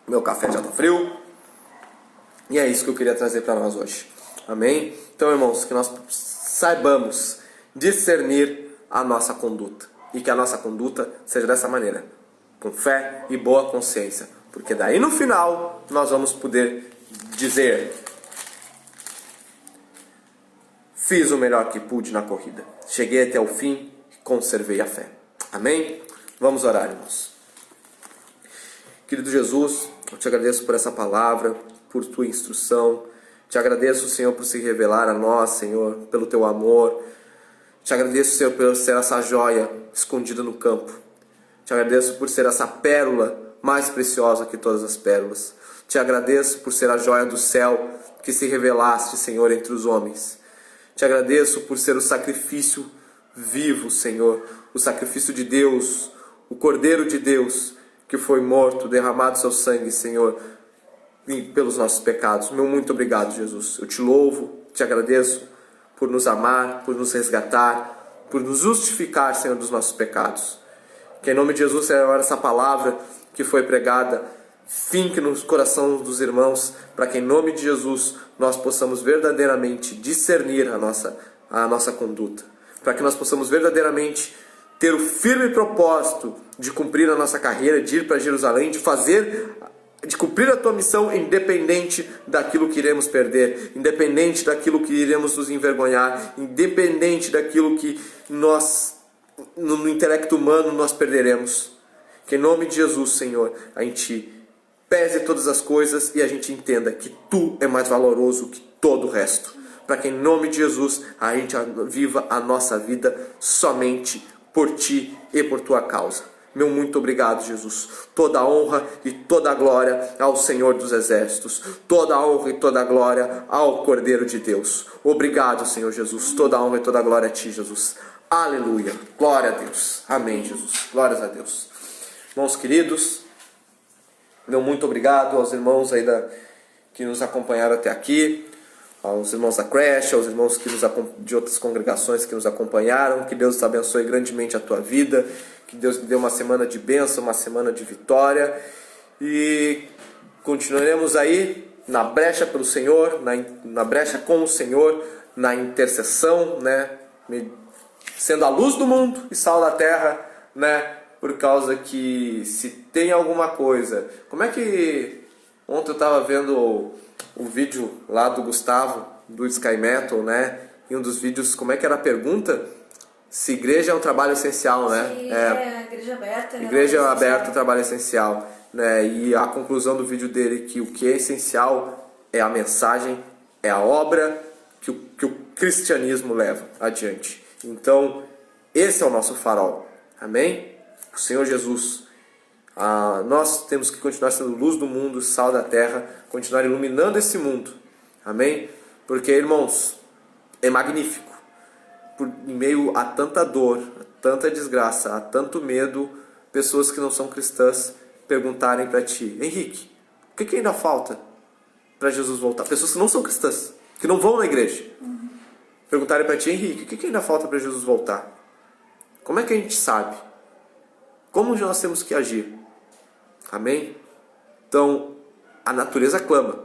A: Meu café já está frio. E é isso que eu queria trazer para nós hoje. Amém? Então, irmãos, que nós saibamos discernir a nossa conduta. E que a nossa conduta seja dessa maneira, com fé e boa consciência. Porque daí no final nós vamos poder dizer: fiz o melhor que pude na corrida. Cheguei até o fim e conservei a fé. Amém? Vamos orar, irmãos. Querido Jesus, eu te agradeço por essa palavra, por tua instrução. Te agradeço, Senhor, por se revelar a nós, Senhor, pelo teu amor. Te agradeço, Senhor, por ser essa joia escondida no campo. Te agradeço por ser essa pérola mais preciosa que todas as pérolas. Te agradeço por ser a joia do céu que se revelaste, Senhor, entre os homens. Te agradeço por ser o sacrifício vivo, Senhor, o sacrifício de Deus, o Cordeiro de Deus, que foi morto, derramado seu sangue, Senhor, pelos nossos pecados. Meu muito obrigado, Jesus. Eu te louvo, te agradeço por nos amar, por nos resgatar, por nos justificar, Senhor, dos nossos pecados. Que em nome de Jesus seja agora essa palavra que foi pregada, finque nos corações dos irmãos, para que em nome de Jesus nós possamos verdadeiramente discernir a nossa conduta, para que nós possamos verdadeiramente ter o firme propósito de cumprir a nossa carreira, de ir para Jerusalém, de cumprir a tua missão, independente daquilo que iremos perder, independente daquilo que iremos nos envergonhar, independente daquilo que nós, no intelecto humano, nós perderemos. Que em nome de Jesus, Senhor, a gente pese todas as coisas e a gente entenda que tu é mais valoroso que todo o resto. Para que em nome de Jesus a gente viva a nossa vida somente por ti e por tua causa. Meu muito obrigado, Jesus. Toda a honra e toda a glória ao Senhor dos Exércitos. Toda a honra e toda a glória ao Cordeiro de Deus. Obrigado, Senhor Jesus. Toda a honra e toda a glória a ti, Jesus. Aleluia. Glória a Deus. Amém, Jesus. Glórias a Deus. Irmãos queridos, Meu muito obrigado aos irmãos aí que nos acompanharam até aqui, aos irmãos da creche, aos irmãos de outras congregações que nos acompanharam. Que Deus abençoe grandemente a tua vida, que Deus te dê uma semana de bênção, uma semana de vitória, e continuaremos aí na brecha pelo Senhor, na brecha com o Senhor, na intercessão, né? Sendo a luz do mundo e sal da terra, né? Por causa que se tem alguma coisa... Como é que... Ontem eu estava vendo o vídeo lá do Gustavo, do Sky Metal, né? Em um dos vídeos, como é que era a pergunta? Se igreja é um trabalho essencial, né?
B: Igreja aberta.
A: Igreja aberta é um trabalho essencial, né? E a conclusão do vídeo dele, que o que é essencial é a mensagem, é a obra que o cristianismo leva adiante. Então, esse é o nosso farol. Amém? O Senhor Jesus. Nós temos que continuar sendo luz do mundo, sal da terra, continuar iluminando esse mundo. Amém? Porque, irmãos, é magnífico. Em meio a tanta dor, a tanta desgraça, a tanto medo, pessoas que não são cristãs perguntarem para ti: Henrique, o que ainda falta para Jesus voltar? Pessoas que não são cristãs, que não vão na igreja, perguntarem para ti: Henrique, o que ainda falta para Jesus voltar? Como é que a gente sabe? Como nós temos que agir? Amém? Então, a natureza clama.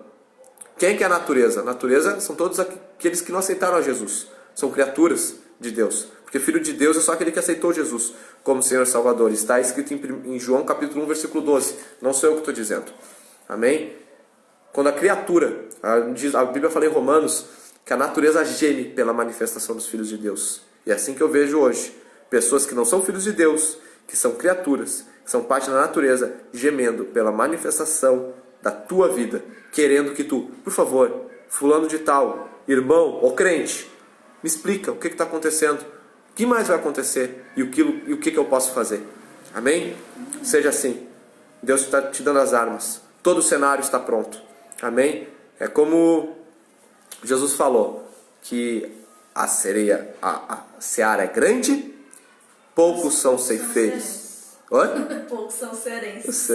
A: Quem é que é a natureza? A natureza são todos aqueles que não aceitaram a Jesus. São criaturas de Deus. Porque filho de Deus é só aquele que aceitou Jesus como Senhor e Salvador. Está escrito em João capítulo 1, versículo 12. Não sou eu que estou dizendo. Amém? Quando a criatura, a Bíblia fala em Romanos, que a natureza geme pela manifestação dos filhos de Deus. E é assim que eu vejo hoje. Pessoas que não são filhos de Deus, que são criaturas, que são parte da natureza, gemendo pela manifestação da tua vida, querendo que tu, por favor, fulano de tal, irmão ou crente, me explica o que está acontecendo, o que mais vai acontecer e o que eu posso fazer. Amém? Seja assim. Deus está te dando as armas. Todo o cenário está pronto. Amém? É como Jesus falou, que a seara é grande, poucos são ceifeiros. Oi?
B: Poucos são cearenses.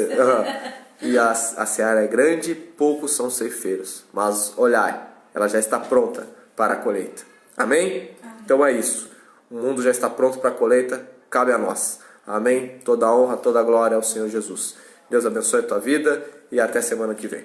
A: E a seara é grande, poucos são ceifeiros. Mas olhai, ela já está pronta para a colheita. Amém? Então é isso. O mundo já está pronto para a colheita, cabe a nós. Amém? Toda a honra, toda a glória ao Senhor Jesus. Deus abençoe a tua vida e até semana que vem.